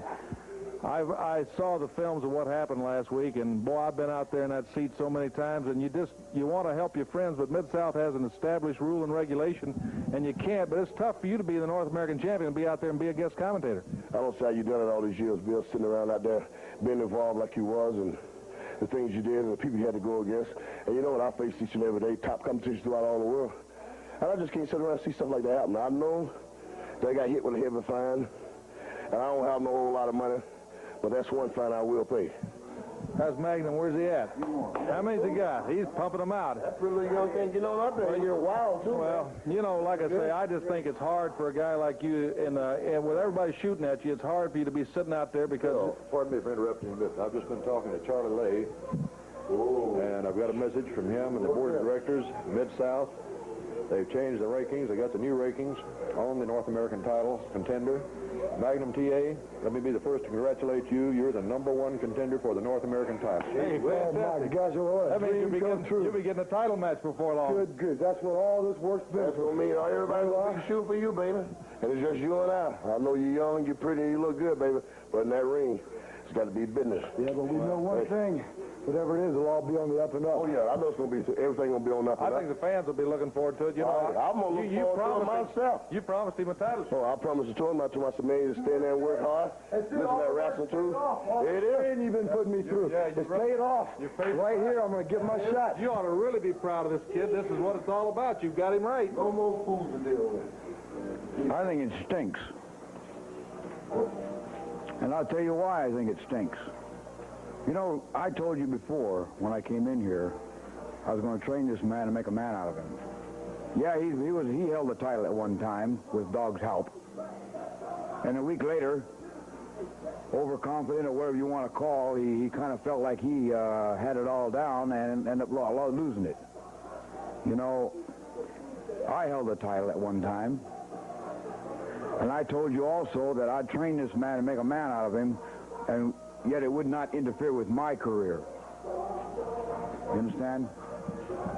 I saw the films of what happened last week, and boy, I've been out there in that seat so many times, and you want to help your friends, but Mid-South has an established rule and regulation, and you can't, but it's tough for you to be the North American champion and be out there and be a guest commentator. I don't see how you done it all these years, Bill, sitting around out there, being involved like you was, and the things you did and the people you had to go against. And you know what, I face each and every day, top competitions throughout all the world. And I just can't sit around and see stuff like that happen. I know they got hit with a heavy fine, and I don't have no whole lot of money, but that's one fine I will pay. How's Magnum? Where's he at? How many's he got? He's pumping them out. That's really young thing, you know nothing. Well, you're wild, too. Well, you know, like I say, I just think it's hard for a guy like you, and with everybody shooting at you, it's hard for you to be sitting out there because... Pardon me for interrupting you, but I've just been talking to Charlie Lay, and I've got a message from him and the board of directors, Mid-South. They've changed the rankings. They got the new rankings on the North American title contender. Magnum TA, let me be the first to congratulate you. You're the #1 contender for the North American title. Hey, fantastic. You guys are all right. That means you'll be getting a title match before long. Good. That's what all this work's been. That's what I mean. Everybody will be shooting for you, baby. And it's just you and I. I know you're young, you're pretty, you look good, baby. But in that ring, it's got to be business. Yeah, but we know one thing. Whatever it is, it'll all be on the up and up. Oh, yeah. I know it's going to be, everything going to be on the up and up. I think the fans will be looking forward to it. You know, I'm going to look forward to it myself. You promised him a title shot. Oh, I promised it to him. I told myself, man, to stand there and work hard. Listen to that wrestling, too. It is. And you've been putting me through. Just pay it off. Right here, I'm going to get my shot. You ought to really be proud of this kid. This is what it's all about. You've got him right. No more fools to deal with. I think it stinks. And I'll tell you why I think it stinks. You know, I told you before when I came in here, I was going to train this man and make a man out of him. Yeah, he held the title at one time with Dog's help. And a week later, overconfident or whatever you want to call, he kind of felt like he had it all down and ended up losing it. You know, I held the title at one time. And I told you also that I'd train this man and make a man out of him, and yet it would not interfere with my career. You understand?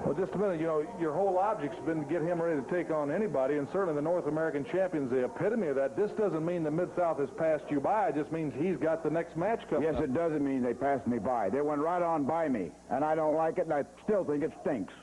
Well, just a minute. You know, your whole object's been to get him ready to take on anybody, and certainly the North American champion's the epitome of that. This doesn't mean the Mid-South has passed you by. It just means he's got the next match coming up. Yes, it doesn't mean they passed me by. They went right on by me, and I don't like it, and I still think it stinks.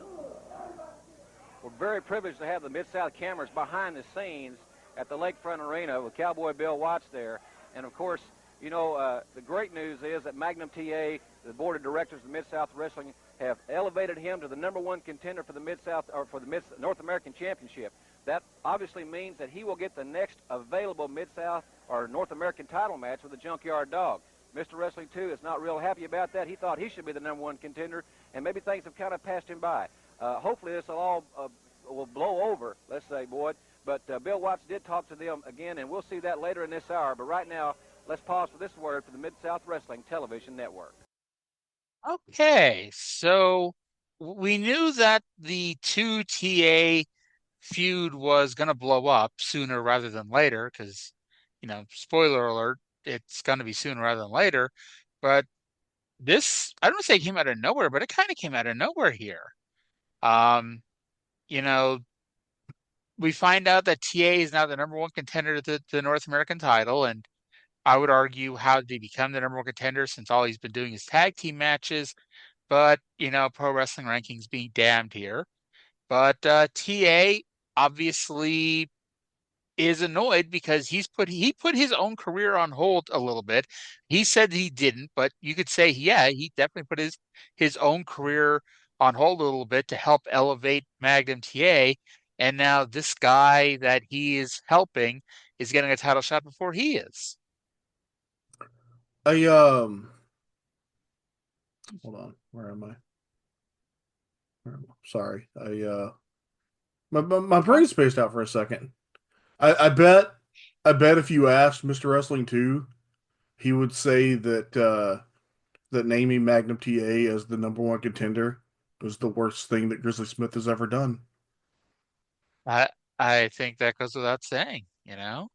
We're very privileged to have the Mid-South cameras behind the scenes at the Lakefront Arena with Cowboy Bill Watts there. And, of course, you know, the great news is that Magnum TA, the board of directors of Mid-South Wrestling, have elevated him to the #1 contender for the Mid-South, or for the North American Championship. That obviously means that he will get the next available Mid-South or North American title match with the Junkyard Dog. Mr. Wrestling 2 is not real happy about that. He thought he should be the #1 contender, and maybe things have kind of passed him by. Hopefully this will all will blow over, let's say, Boyd. But Bill Watts did talk to them again, and we'll see that later in this hour. But right now, let's pause for this word for the Mid-South Wrestling Television Network. Okay, so we knew that the 2TA feud was going to blow up sooner rather than later because, you know, spoiler alert, it's going to be sooner rather than later. But this, I don't say it came out of nowhere, but it kind of came out of nowhere here. You know, we find out that TA is now the #1 contender to the North American title, and I would argue, how did he become the #1 contender since all he's been doing is tag team matches? But, you know, pro wrestling rankings being damned here. But TA obviously is annoyed because he put his own career on hold a little bit. He said he didn't, but you could say, yeah, he definitely put his own career on hold a little bit to help elevate Magnum TA. And now this guy that he is helping is getting a title shot before he is. Hold on, where am I? Sorry, my brain spaced out for a second. I bet if you asked Mr. Wrestling 2, he would say that naming Magnum TA as the #1 contender was the worst thing that Grizzly Smith has ever done. I think that goes without saying, you know.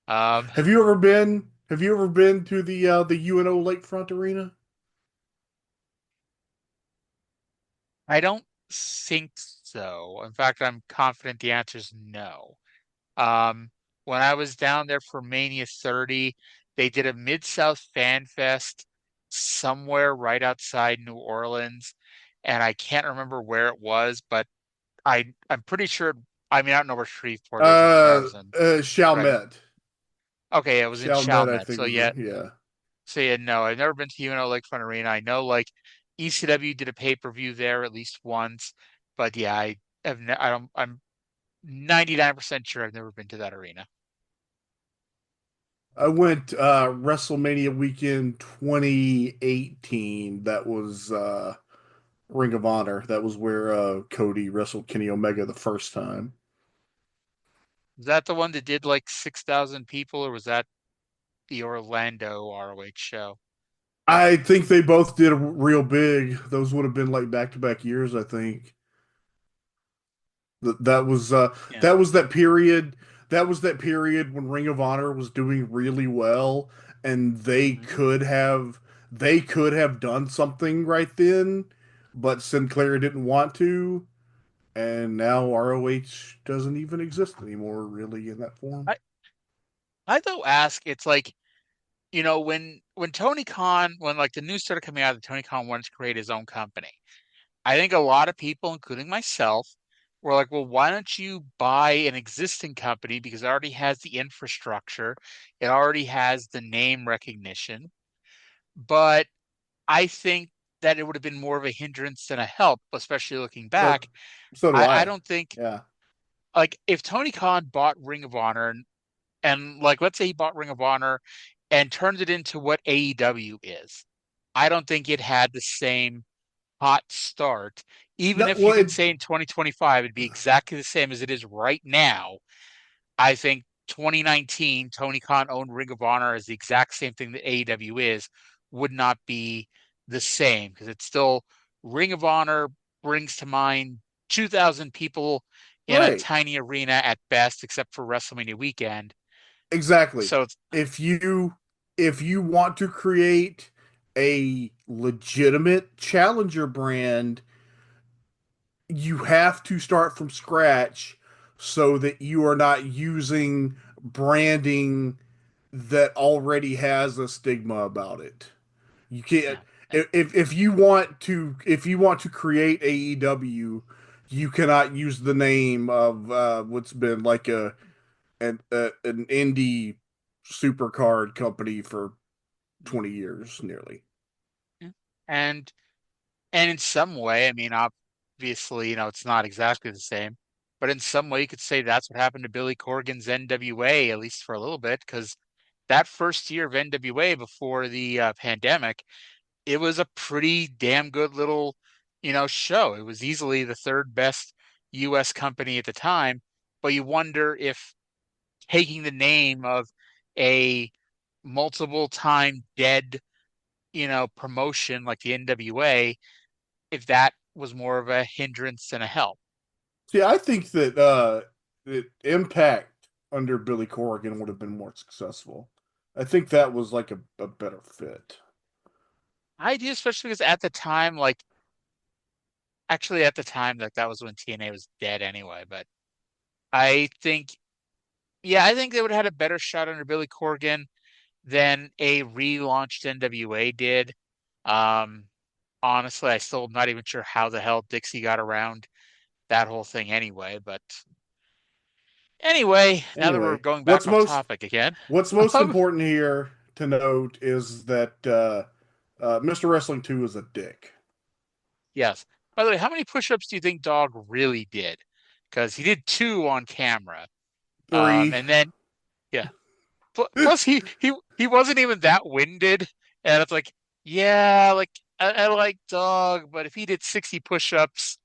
Um, Have you ever been to the UNO Lakefront Arena? I don't think so. In fact, I'm confident the answer is no. Um, when I was down there for Mania 30, they did a Mid-South Fan Fest somewhere right outside New Orleans, and I can't remember where it was, but I'm pretty sure. I mean, I don't know where Shreveport is in comparison, but Chalmette. okay, it was in Chalmette, I Chalmette. think So was yeah, yeah. no, I've never been to UNO Lakefront Arena. I know like ECW did a pay-per-view there at least once, but yeah, I don't. I'm 99% sure I've never been to that arena. I went WrestleMania weekend 2018. That was Ring of Honor. That was where Cody wrestled Kenny Omega the first time. Was that the one that did like 6,000 people, or was that the Orlando ROH show? I think they both did real big. Those would have been like back-to-back years, I think. That was Yeah. that was that period. That was that period when Ring of Honor was doing really well, and Mhm. they could have done something right then, but Sinclair didn't want to, and now ROH doesn't even exist anymore, really, in that form. I I though ask, it's like, when Tony Khan, when like the news started coming out that Tony Khan wanted to create his own company, I think a lot of people, including myself, were like, well, why don't you buy an existing company because it already has the infrastructure, it already has the name recognition. But I think that it would have been more of a hindrance than a help, especially looking So, back. so do I I. don't think Yeah. like if Tony Khan bought Ring of Honor and like let's say he bought Ring of Honor and turned it into what AEW is, I don't think it had the same hot start. Even No, if you well, could say in 2025 it'd be exactly the same as it is right now, I think 2019 Tony Khan owned Ring of Honor as the exact same thing that AEW is would not be the same because it's still Ring of Honor brings to mind 2,000 people in a right. tiny arena at best, except for WrestleMania weekend. Exactly. So it's If you want to create a legitimate challenger brand, you have to start from scratch so that you are not using branding that already has a stigma about it. You can't yeah, if you want to create AEW, you cannot use the name of what's been like an indie supercard company for 20 years nearly. yeah. and and in some way, I mean, obviously, it's not exactly the same, but in some way, you could say that's what happened to Billy Corgan's NWA, at least for a little bit, because that first year of NWA before the pandemic, it was a pretty damn good little, show. It was easily the third best U.S. company at the time, but you wonder if taking the name of a multiple time dead, promotion like the NWA, if that was more of a hindrance than a help. See, I think that Impact under Billy Corgan would have been more successful. I think that was like a better fit. I do, especially because at the time, like actually at the time, like that was when TNA was dead anyway. But I think, yeah, I think they would have had a better shot under Billy Corgan than a relaunched NWA did. Um, Honestly, I still am not even sure how the hell Dixie got around. that whole thing anyway. But anyway, now that we're going back on topic again. What's most important here to note is that Mr. Wrestling 2 is a dick. Yes. By the way, how many push-ups do you think Dog really did? Because he did 2 on camera. 3. And then, yeah. Plus, he wasn't even that winded. And it's like, yeah, like I like Dog, but if he did 60 push-ups,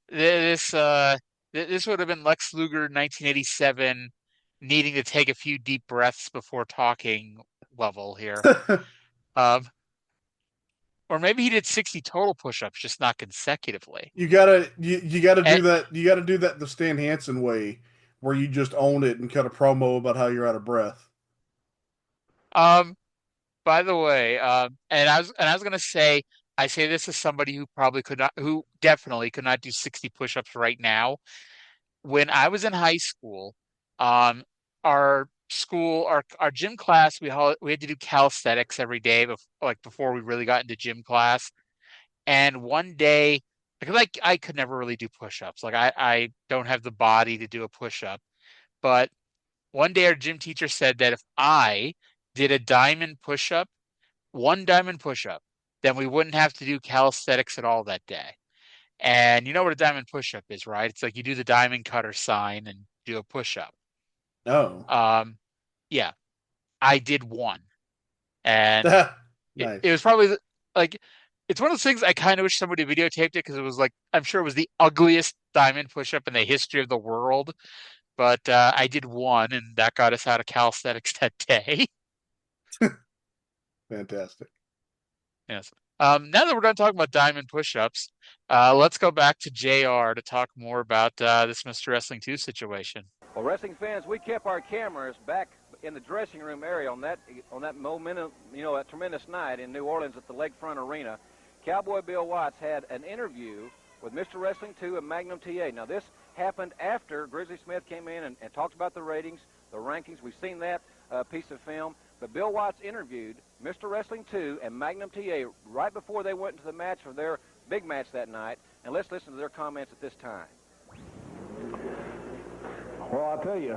this would have been Lex Luger 1987 needing to take a few deep breaths before talking level here. Or maybe he did 60 total push-ups, just not consecutively. You gotta do that. You gotta do that the Stan Hansen way, where you just own it and cut a promo about how you're out of breath. By the way, and I was gonna say, I say this as somebody who definitely could not do 60 push-ups right now. When I was in high school, our gym class, we had to do calisthenics every day before we really got into gym class. And one day, because I could never really do push-ups. Like I don't have the body to do a push-up. But one day our gym teacher said that if I did a diamond push-up, one diamond push-up, then we wouldn't have to do calisthenics at all that day. And you know what a diamond push-up is, right? It's like you do the diamond cutter sign and do a push-up. Oh. Yeah. I did 1. And nice. it was probably like, it's one of those things I kind of wish somebody videotaped it, because it was like, I'm sure it was the ugliest diamond push-up in the history of the world. But I did 1, and that got us out of calisthenics that day. Fantastic. Yes. Now that we're going to talk about diamond push-ups, let's go back to JR to talk more about this Mr. Wrestling 2 situation. Well, wrestling fans, we kept our cameras back in the dressing room area on that momentum, that tremendous night in New Orleans at the Lakefront Arena. Cowboy Bill Watts had an interview with Mr. Wrestling 2 and Magnum TA. Now, this happened after Grizzly Smith came in and talked about the ratings, the rankings. We've seen that piece of film. But Bill Watts interviewed Mr. Wrestling 2 and Magnum TA right before they went into the match for their big match that night. And let's listen to their comments at this time. Well, I'll tell you,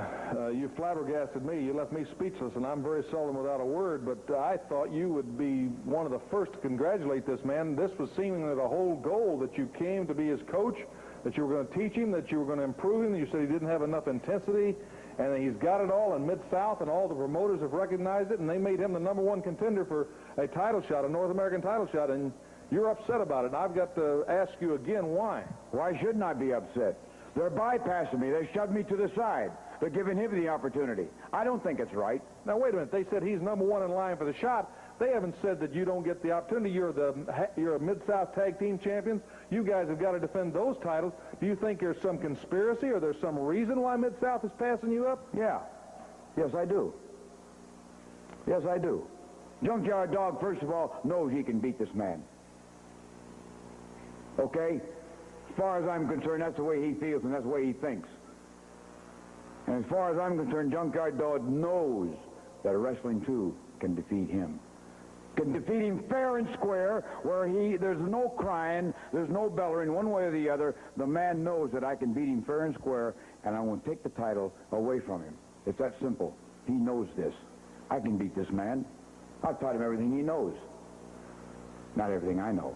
you flabbergasted me. You left me speechless, and I'm very seldom without a word, but I thought you would be one of the first to congratulate this man. This was seemingly the whole goal, that you came to be his coach, that you were going to teach him, that you were going to improve him. You said he didn't have enough intensity, and he's got it all in Mid-South, and all the promoters have recognized it, and they made him the #1 contender for a title shot, a North American title shot, and you're upset about it. And I've got to ask you again, why? Why shouldn't I be upset? They're bypassing me. They shoved me to the side. They're giving him the opportunity. I don't think it's right. Now, wait a minute. They said he's #1 in line for the shot. They haven't said that you don't get the opportunity. You're a Mid-South Tag Team champions. You guys have got to defend those titles. Do you think there's some conspiracy or there's some reason why Mid-South is passing you up? Yeah. Yes, I do. Yes, I do. Junkyard Dog, first of all, knows he can beat this man. Okay? As far as I'm concerned, that's the way he feels and that's the way he thinks. And as far as I'm concerned, Junkyard Dog knows that Wrestling 2 can defeat him. Can defeat him fair and square, where there's no crying, there's no bellowing one way or the other. The man knows that I can beat him fair and square, and I won't take the title away from him. It's that simple. He knows this. I can beat this man. I've taught him everything he knows. Not everything I know.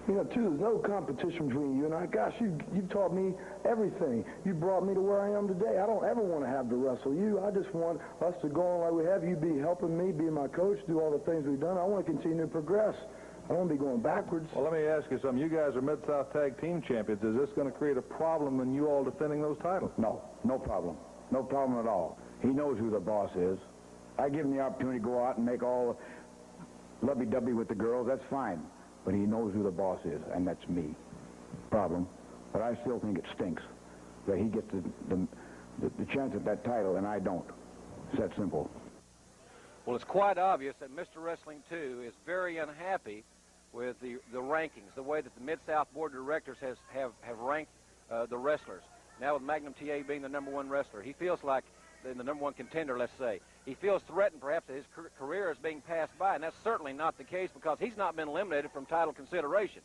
You know, too, there's no competition between you and I. Gosh, you taught me everything. You brought me to where I am today. I don't ever want to have to wrestle you. I just want us to go on like we have. You be helping me, be my coach, do all the things we've done. I want to continue to progress. I don't want to be going backwards. Well, let me ask you something. You guys are Mid-South Tag Team champions. Is this going to create a problem when you all defending those titles? No, no problem. No problem at all. He knows who the boss is. I give him the opportunity to go out and make all lovey-dovey with the girls. That's fine. But he knows who the boss is, and that's me. Problem. But I still think it stinks that he gets the chance at that title, and I don't. It's that simple. Well, it's quite obvious that Mr. Wrestling 2 is very unhappy with the rankings, the way that the Mid-South Board of Directors have ranked the wrestlers. Now with Magnum TA being the #1 wrestler, he feels like the #1 contender, let's say. He feels threatened, perhaps, that his career is being passed by, and that's certainly not the case because he's not been eliminated from title consideration.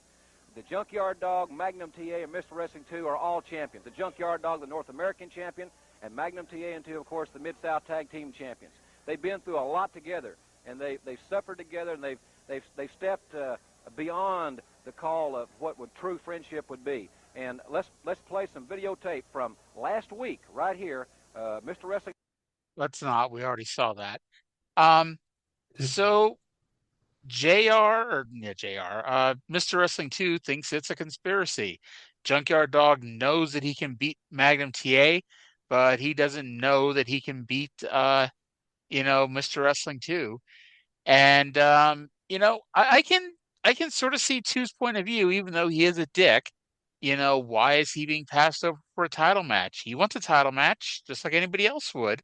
The Junkyard Dog, Magnum TA, and Mr. Wrestling 2 are all champions. The Junkyard Dog, the North American champion, and Magnum TA and 2, of course, the Mid-South Tag Team champions. They've been through a lot together, and they've suffered together, and they've stepped beyond the call of what true friendship would be. And let's play some videotape from last week right here. Mr. Wrestling. Let's not. We already saw that. So Mr. Wrestling 2 thinks it's a conspiracy. Junkyard Dog knows that he can beat Magnum TA, but he doesn't know that he can beat Mr. Wrestling 2. And I can sort of see 2's point of view, even though he is a dick. Why is he being passed over for a title match? He wants a title match just like anybody else would,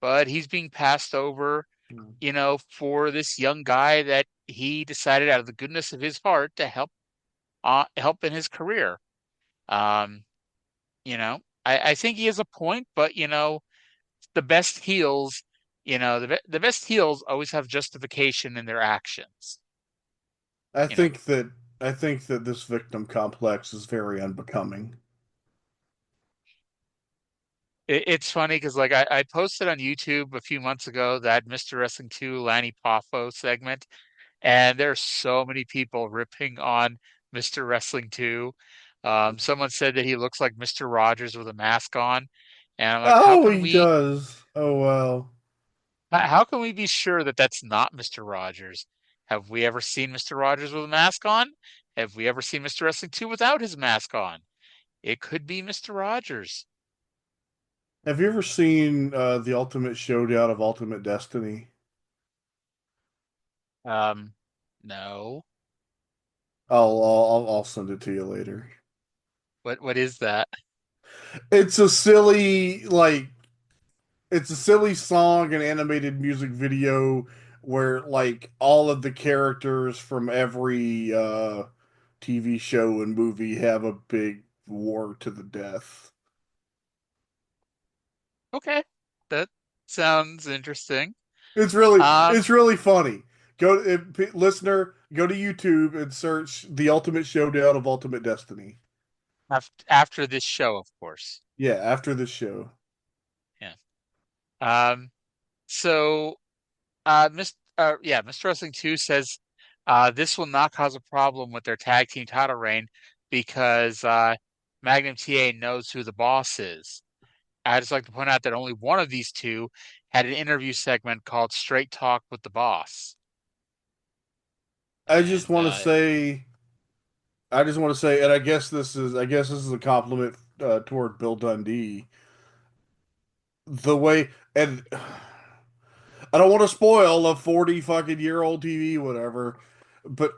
but he's being passed over, for this young guy that he decided out of the goodness of his heart to help in his career. I think he has a point, but the best heels, the best heels always have justification in their actions. I think that this victim complex is very unbecoming. It's funny because I posted on YouTube a few months ago that Mr. Wrestling 2 Lanny Poffo segment, and there's so many people ripping on Mr. Wrestling 2. Someone said that he looks like Mr. Rogers with a mask on, and I'm like, he does. Oh well. How can we be sure that that's not Mr. Rogers? Have we ever seen Mr. Rogers with a mask on? Have we ever seen Mr. Wrestling 2 without his mask on? It could be Mr. Rogers. Have you ever seen the Ultimate Showdown of Ultimate Destiny? No. I'll send it to you later. What is that? It's a silly song and animated music video where all of the characters from every TV show and movie have a big war to the death. Okay, that sounds interesting. It's really funny. Listener, go to YouTube and search The Ultimate Showdown of Ultimate Destiny. After this show, of course. Yeah, after this show. Yeah. So, Mr. Wrestling 2 says this will not cause a problem with their tag team title reign because Magnum TA knows who the boss is. I'd just like to point out that only one of these two had an interview segment called Straight Talk with the Boss. I just want to say, and I guess this is a compliment toward Bill Dundee. The way, and I don't want to spoil a 40 fucking year old TV, whatever, but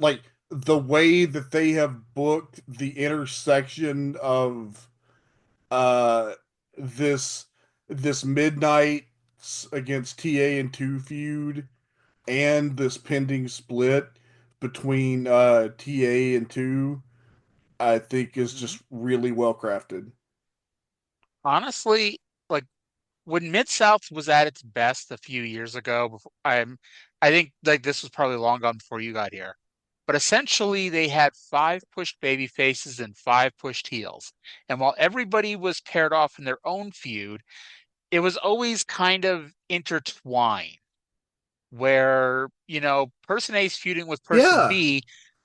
the way that they have booked the intersection of this midnight against TA and 2 feud and this pending split between TA and 2, I think is just really well crafted. Honestly, when Mid-South was at its best a few years ago, I think this was probably long gone before you got here. But essentially, they had 5 pushed baby faces and 5 pushed heels. And while everybody was paired off in their own feud, it was always kind of intertwined, where person A is feuding with person B,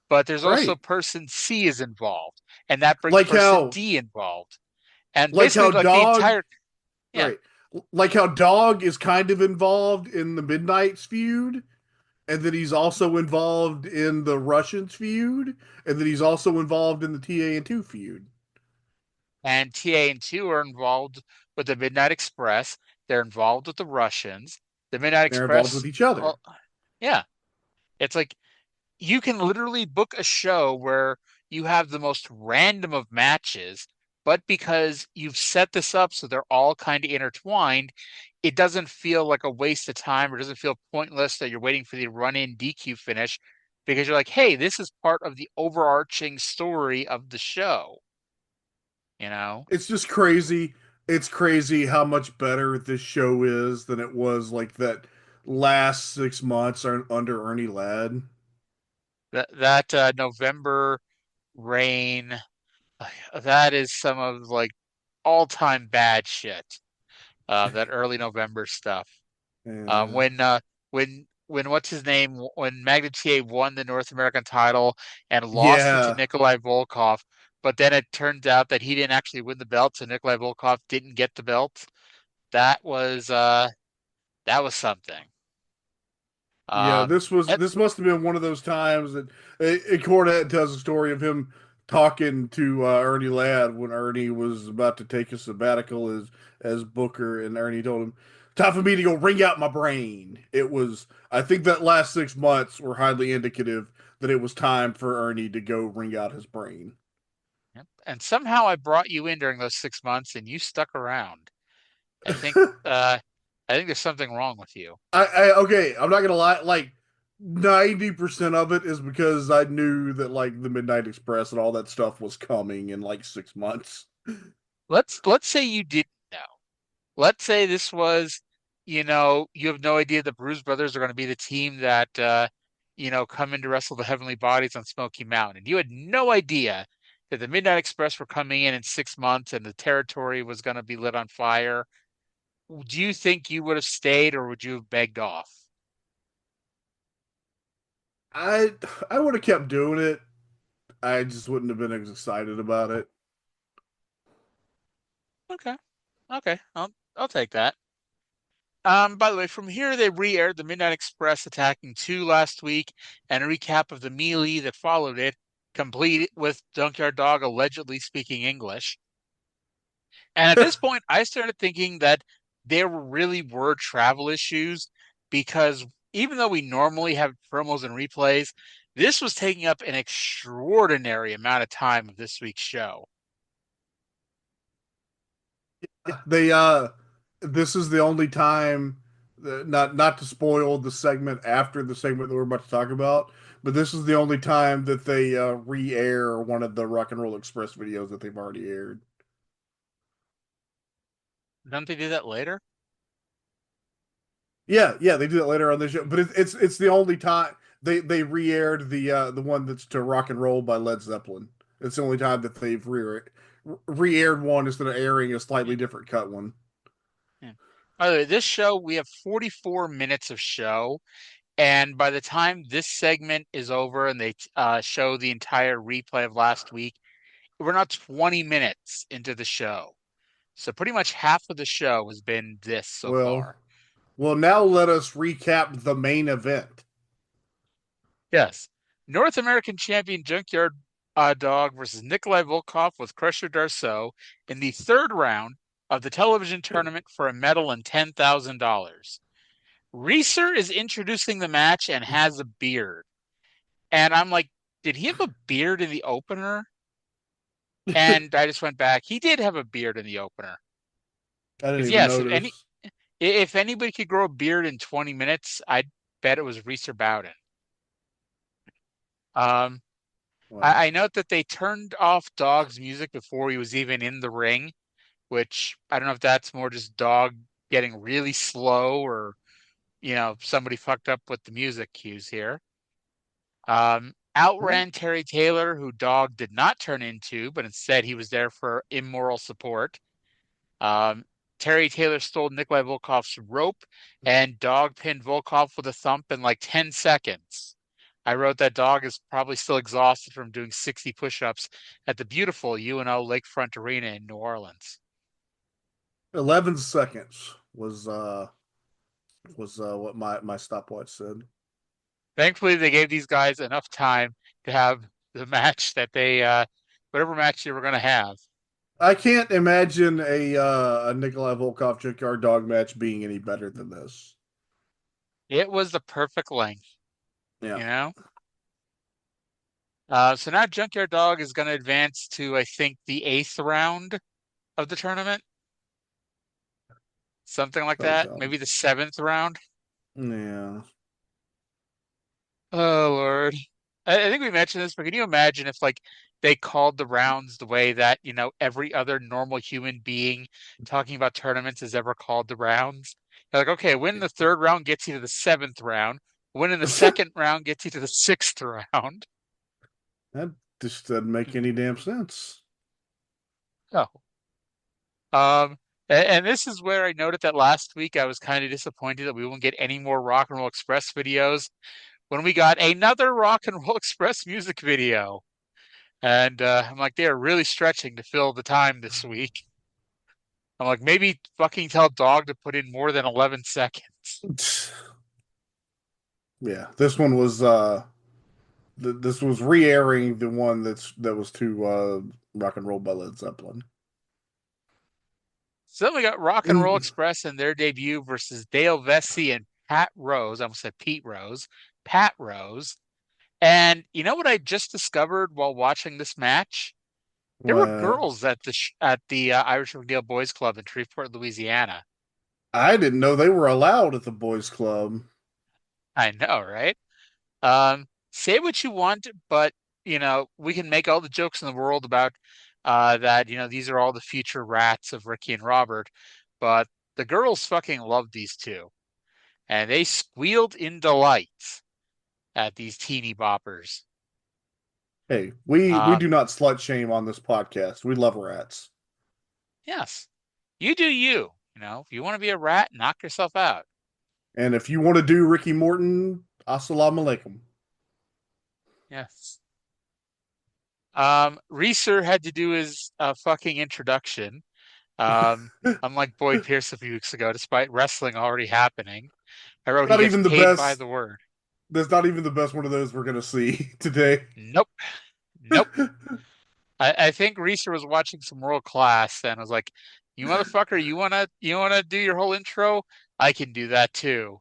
but there's also person C is involved, and that brings person D involved, and basically the entire right. Like how Dog is kind of involved in the Midnight's feud, and that he's also involved in the Russians feud, and that he's also involved in the TA and 2 feud. And TA and 2 are involved with the Midnight Express. They're involved with the Russians. The Midnight Express. They're involved with each other. Well, yeah. It's like you can literally book a show where you have the most random of matches, but because you've set this up so they're all kind of intertwined, it doesn't feel like a waste of time or doesn't feel pointless that you're waiting for the run-in DQ finish, because you're like, hey, this is part of the overarching story of the show. It's just crazy. It's crazy how much better this show is than it was that last 6 months under Ernie Ladd. That November reign. That is some of like all-time bad shit. That early November stuff. Yeah. When what's his name? When Magnum TA won the North American title and lost it to Yeah. Nikolai Volkoff, but then it turns out that he didn't actually win the belt, so Nikolai Volkoff didn't get the belt. That was something. Yeah, Um, and this must have been one of those times that Cornette tells a story of him talking to Ernie Ladd when Ernie was about to take a sabbatical as Booker, and Ernie told him, "Time for me to go wring out my brain." It was, I think, that last 6 months were highly indicative that it was time for Ernie to go wring out his brain. and somehow I brought you in during those 6 months, and you stuck around. I think uh, I think there's something wrong with you. Okay, I'm not gonna lie, like 90% of it is because I knew that like the Midnight Express and all that stuff was coming in like 6 months. Let's say you didn't know. Let's say this was, you have no idea the Bruise Brothers are going to be the team that, come in to wrestle the Heavenly Bodies on Smoky Mountain. You had no idea that the Midnight Express were coming in 6 months and the territory was going to be lit on fire. Do you think you would have stayed or would you have begged off? I I would have kept doing it. I just wouldn't have been as excited about it. Okay. Okay. I'll take that. By the way, from here they re-aired the Midnight Express attacking 2 last week and a recap of the melee that followed it, complete with Junkyard Dog allegedly speaking English. And at this point, I started thinking that there really were travel issues because even though we normally have promos and replays, this was taking up an extraordinary amount of time of this week's show. They this is the only time not to spoil the segment after the segment that we're about to talk about, but this is the only time that they re-air one of the Rock and Roll Express videos that they've already aired. Don't they do that later? Yeah, they do that later on the show, but it's the only time they re-aired the one that's to Rock and Roll by Led Zeppelin. It's the only time that they've re-aired one instead of airing a slightly different cut one. Yeah. By the way, this show, we have 44 minutes of show. And by the time this segment is over and they show the entire replay of last week, we're not 20 minutes into the show. So pretty much half of the show has been this so far. Well, now let us recap the main event. Yes. North American champion Junkyard Dog versus Nikolai Volkoff with Crusher Darceau in the third round of the television tournament for a medal and $10,000. Reeser is introducing the match and has a beard. And I'm like, did he have a beard in the opener? And I just went back. He did have a beard in the opener. I didn't even Yes, notice. if anybody could grow a beard in 20 minutes, I'd bet it was Reeser Bowden. Wow. I note that they turned off Dog's music before he was even in the ring, which I don't know if that's more just Dog getting really slow or, somebody fucked up with the music cues here. Outran Terry Taylor, who Dog did not turn into, but instead he was there for immoral support. Terry Taylor stole Nikolai Volkoff's rope, and Dog pinned Volkoff with a thump in like 10 seconds. I wrote that Dog is probably still exhausted from doing 60 push-ups at the beautiful UNO Lakefront Arena in New Orleans. 11 seconds was what my stopwatch said. Thankfully, they gave these guys enough time to have the match that they, whatever match they were going to have. I can't imagine a Nikolai Volkoff Junkyard Dog match being any better than this. It was the perfect length. Yeah. So now Junkyard Dog is going to advance to, I think, the 8th round of the tournament. Something like that. So. Maybe the 7th round. Yeah. Oh, Lord. I think we mentioned this, but can you imagine if, like, they called the rounds the way that, every other normal human being talking about tournaments has ever called the rounds? They're like, okay, win the 3rd round gets you to the 7th round. Winning the 2nd round gets you to the 6th round. This doesn't make any damn sense. No. And this is where I noted that last week I was kind of disappointed that we won't get any more Rock and Roll Express videos when we got another Rock and Roll Express music video. And I'm like, they're really stretching to fill the time this week. I'm like, maybe fucking tell Dog to put in more than 11 seconds. Yeah, this one was this was re-airing the one that was to Rock and Roll by Led Zeppelin. So then we got Rock and Roll Express in their debut versus Dale Vesey and Pat Rose. I almost said Pete Rose. Pat Rose. And you know what I just discovered while watching this match? There were girls at the Irish McNeil Boys Club in Shreveport, Louisiana. I didn't know they were allowed at the boys' club. I know, right? Say what you want, but we can make all the jokes in the world about that. These are all the future rats of Ricky and Robert, but the girls fucking loved these two, and they squealed in delight at these teeny boppers. Hey, we do not slut shame on this podcast. We love rats. Yes, you do you. If you want to be a rat, knock yourself out. And if you want to do Ricky Morton, assalamu alaikum. Yes. Reeser had to do his fucking introduction. Unlike Boyd Pierce a few weeks ago, despite wrestling already happening. I wrote not he gets even the paid best, by the word. That's not even the best one of those we're going to see today. Nope. I think Reeser was watching some World Class and was like, "You motherfucker, you wanna do your whole intro? I can do that too."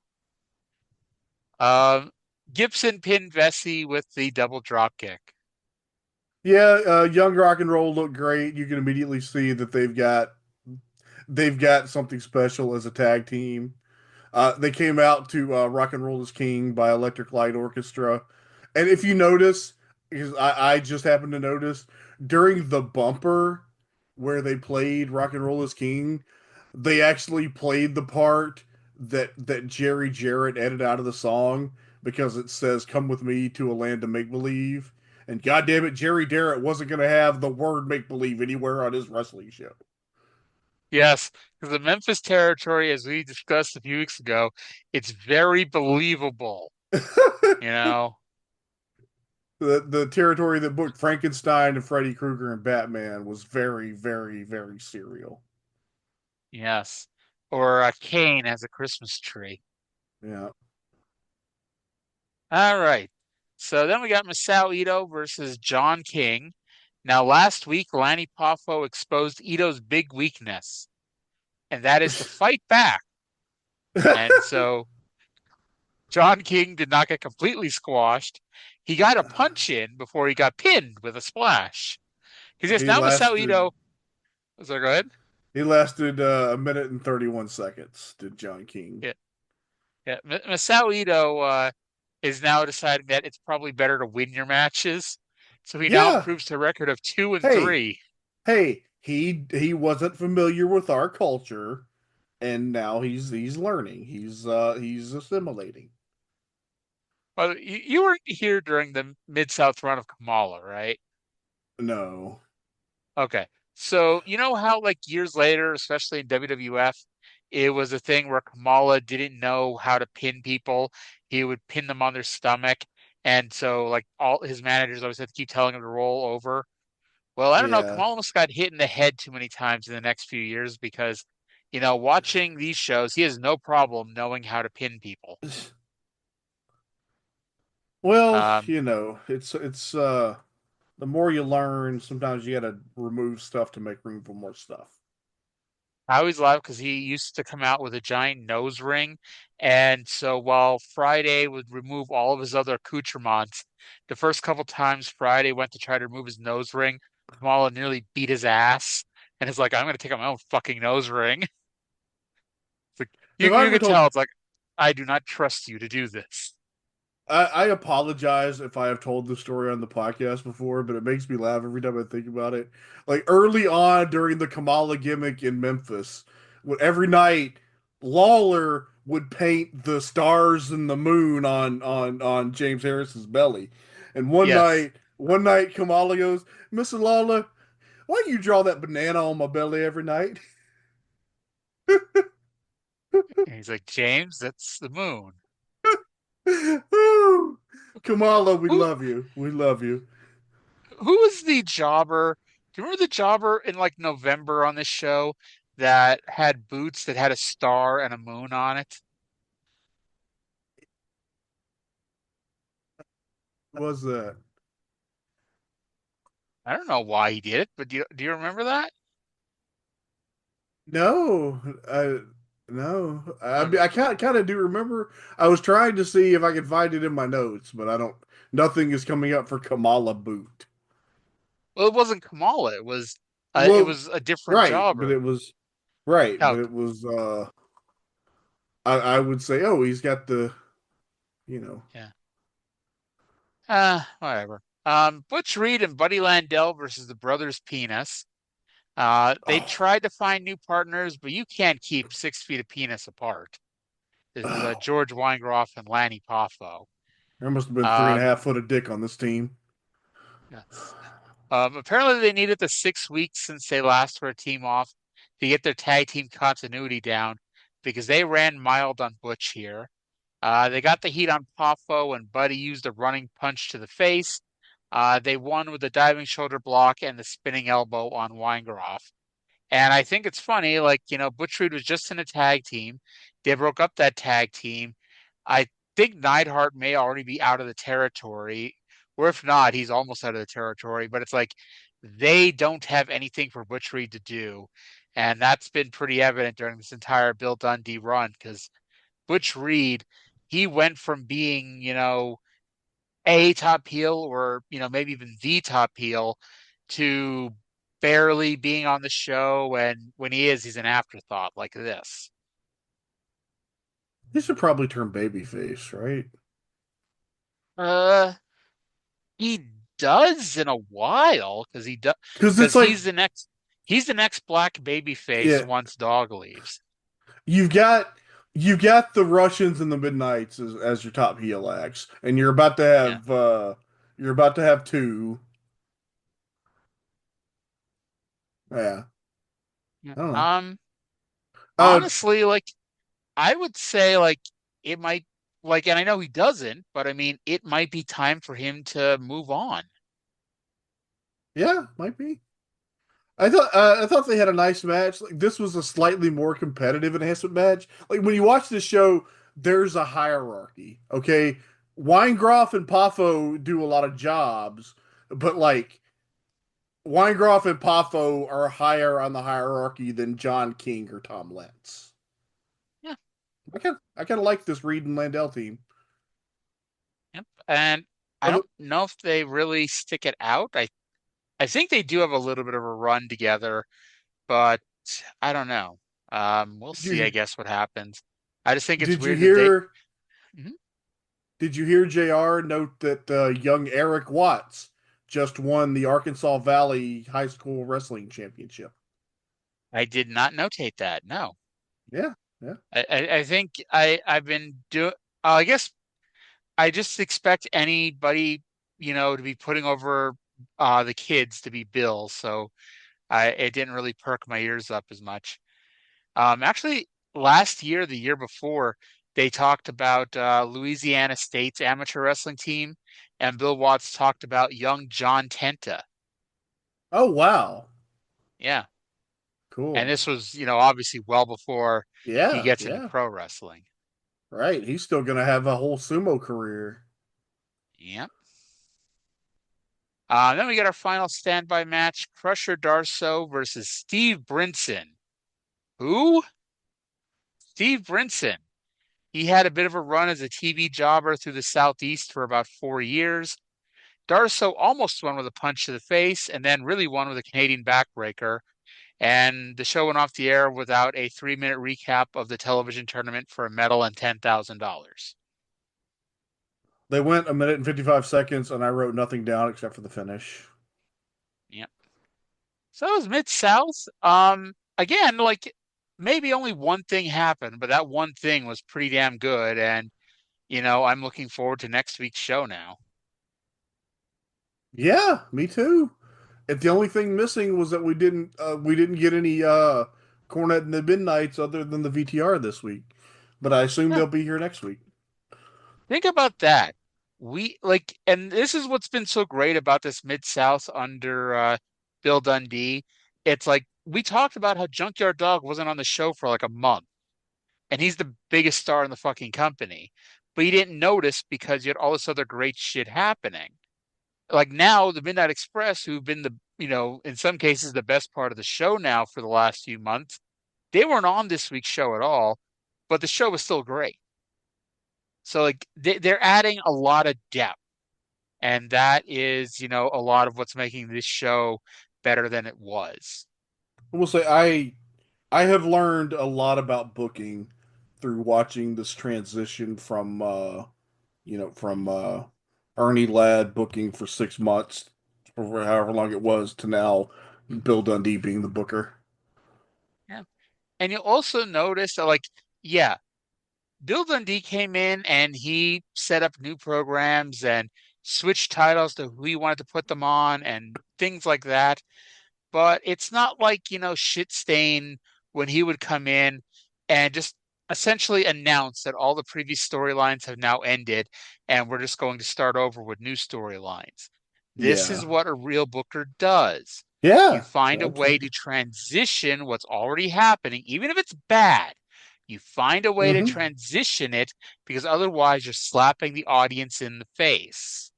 Gibson pinned Vesey with the double drop kick. Yeah, Young Rock and Roll look great. You can immediately see that they've got something special as a tag team. They came out to Rock and Roll is King by Electric Light Orchestra. And if you notice, because I just happened to notice, during the bumper where they played Rock and Roll is King, they actually played the part that Jerry Jarrett edited out of the song because it says, "Come with me to a land of make-believe." And goddamn it, Jerry Jarrett wasn't going to have the word make-believe anywhere on his wrestling show. Yes, because the Memphis territory, as we discussed a few weeks ago, it's very believable. The territory that booked Frankenstein and Freddy Krueger and Batman was very, very, very serial. Yes. Or Kane as a Christmas tree. Yeah. All right. So then we got Masao Ito versus John King. Now, last week, Lanny Poffo exposed Ito's big weakness, and that is to fight back. And so John King did not get completely squashed. He got a punch in before he got pinned with a splash. Because now Masao Ito... So go ahead. He lasted a minute and 31 seconds, did John King. Yeah. Masao Ito is now deciding that it's probably better to win your matches. So he now improves to a record of 2-3. Hey, he wasn't familiar with our culture, and now he's learning. He's assimilating. Well, you weren't here during the Mid-South run of Kamala, right? No. Okay. So you know how years later, especially in WWF, it was a thing where Kamala didn't know how to pin people. He would pin them on their stomach. And so, all his managers always had to keep telling him to roll over. Well, I don't know. Kamala almost got hit in the head too many times in the next few years because, watching these shows, he has no problem knowing how to pin people. Well, it's the more you learn, sometimes you got to remove stuff to make room for more stuff. I always laugh because he used to come out with a giant nose ring. And so while Friday would remove all of his other accoutrements, the first couple times Friday went to try to remove his nose ring, Kamala nearly beat his ass. And it's like, I'm going to take out my own fucking nose ring. It's like, you can tell, it's like, I do not trust you to do this. I apologize if I have told this story on the podcast before, but it makes me laugh every time I think about it. Early on during the Kamala gimmick in Memphis, every night Lawler would paint the stars and the moon on James Harris's belly. And one One night, Kamala goes, Mr. Lawler, why do you draw that banana on my belly every night? And he's like, James, that's the moon. Kamala, we Who love you. We love you. who was the jobber? Do you remember the jobber in like November on this show that had boots that had a star and a moon on it? Was that? I don't know why he did it, but do you remember that? No, no. I Okay. mean, I kind of do remember. I was trying to see if I could find it in my notes, but I don't. Nothing is coming up for Kamala boot. Well, it wasn't Kamala. It Well, was a different right, but jobber. it was right, but Oh, it was. I would say, oh, he's got the, you know. yeah. Whatever. Butch Reed and Buddy Landel versus the Brothers Penis. They Oh, tried to find new partners, but you can't keep 6 feet of penis apart. This is oh, George Weingroff and Lanny Poffo. there must have been three and a Um, half foot of dick on this team. yes. Apparently they needed the 6 weeks since they last were a team off to get their tag team continuity down because they ran mild on Butch here. They got the heat on Poffo and Buddy used a running punch to the face. They won with a diving shoulder block and the spinning elbow on Weingroff. And I think it's funny, like, Butch Reed was just in a tag team. They broke up that tag team. I think Neidhart may already be out of the territory, or if not, he's almost out of the territory. But it's like they don't have anything for Butch Reed to do. And that's been pretty evident during this entire Bill Dundee run because Butch Reed, he went from being, a top heel or, maybe even the top heel to barely being on the show. And when he is, he's an afterthought like this. He should probably turn babyface, right? Uh, he does in a while Because it's because like, he's the next black baby face yeah, once Dog leaves. you've got you've got the Russians and the Midnights as your top heel acts, and Yeah. you're about to have two. Yeah, Yeah. I don't know. Uh, Honestly, like I would say like it might like and I know he doesn't, but I mean it might be time for him to move on. yeah, might be. I thought they had a nice match. Like this was a slightly more competitive enhancement match. Like when you watch this show, there's a hierarchy. Okay, Weingroff and Poffo do a lot of jobs, but like Weingroff and Poffo are higher on the hierarchy than John King or Tom Lentz. Yeah. I kind of like this Reed and Landell team. Yep. And I Although, don't know if they really stick it out. I think they do have a little bit of a run together, but I don't know. We'll did see, I you guess, what happens. I just think it's did you weird that they. hear Mhm. did you hear JR note that young Eric Watts just won the Arkansas Valley High School Wrestling Championship? I did not notate that. No, Yeah, yeah. I think I've been doing. I guess I just expect anybody, to be putting over the kids to be Bill. So it didn't really perk my ears up as much. Actually, last year, the year before, they talked about Louisiana State's amateur wrestling team, and Bill Watts talked about young John Tenta. Oh wow, Yeah, and cool. this was, obviously well before he Yeah, gets into yeah. pro wrestling. Right. He's still gonna have a whole sumo career. Yeah. Then we got our final standby match: Crusher Darso versus Steve Brinson. Who? Steve Brinson. He had a bit of a run as a TV jobber through the Southeast for about 4 years. Darso almost won with a punch to the face and then really won with a Canadian backbreaker. And the show went off the air without a 3-minute recap of the television tournament for a medal and $10,000. They went a minute and 55 seconds, and I wrote nothing down except for the finish. Yep. So it was Mid-South. Again, like maybe only one thing happened, but that one thing was pretty damn good. And, I'm looking forward to next week's show now. Yeah, me too. And the only thing missing was that we didn't get any Cornette and the Midnights other than the VTR this week. But I assume Yeah. they'll be here next week. Think about that. We like, and this is what's been so great about this Mid-South under Bill Dundee. It's like we talked about how Junkyard Dog wasn't on the show for like a month, and he's the biggest star in the fucking company. But you didn't notice because you had all this other great shit happening. Like now, the Midnight Express, who've been in some cases, the best part of the show now for the last few months, they weren't on this week's show at all, but the show was still great. So like they're adding a lot of depth, and that is, a lot of what's making this show better than it was. I will say I have learned a lot about booking through watching this transition from Ernie Ladd booking for 6 months, or however long it was, to now Bill Dundee being the booker. Yeah. And you'll also notice that, like, yeah, Bill Dundee came in and he set up new programs and switched titles to who he wanted to put them on and things like that. But it's not like, Shit Stain when he would come in and just essentially announce that all the previous storylines have now ended and we're just going to start over with new storylines. This is Yeah. what a real booker does. You Yeah. find a way to transition what's already happening, even if it's bad. You find a way to Mm-hmm. transition it because otherwise you're slapping the audience in the face.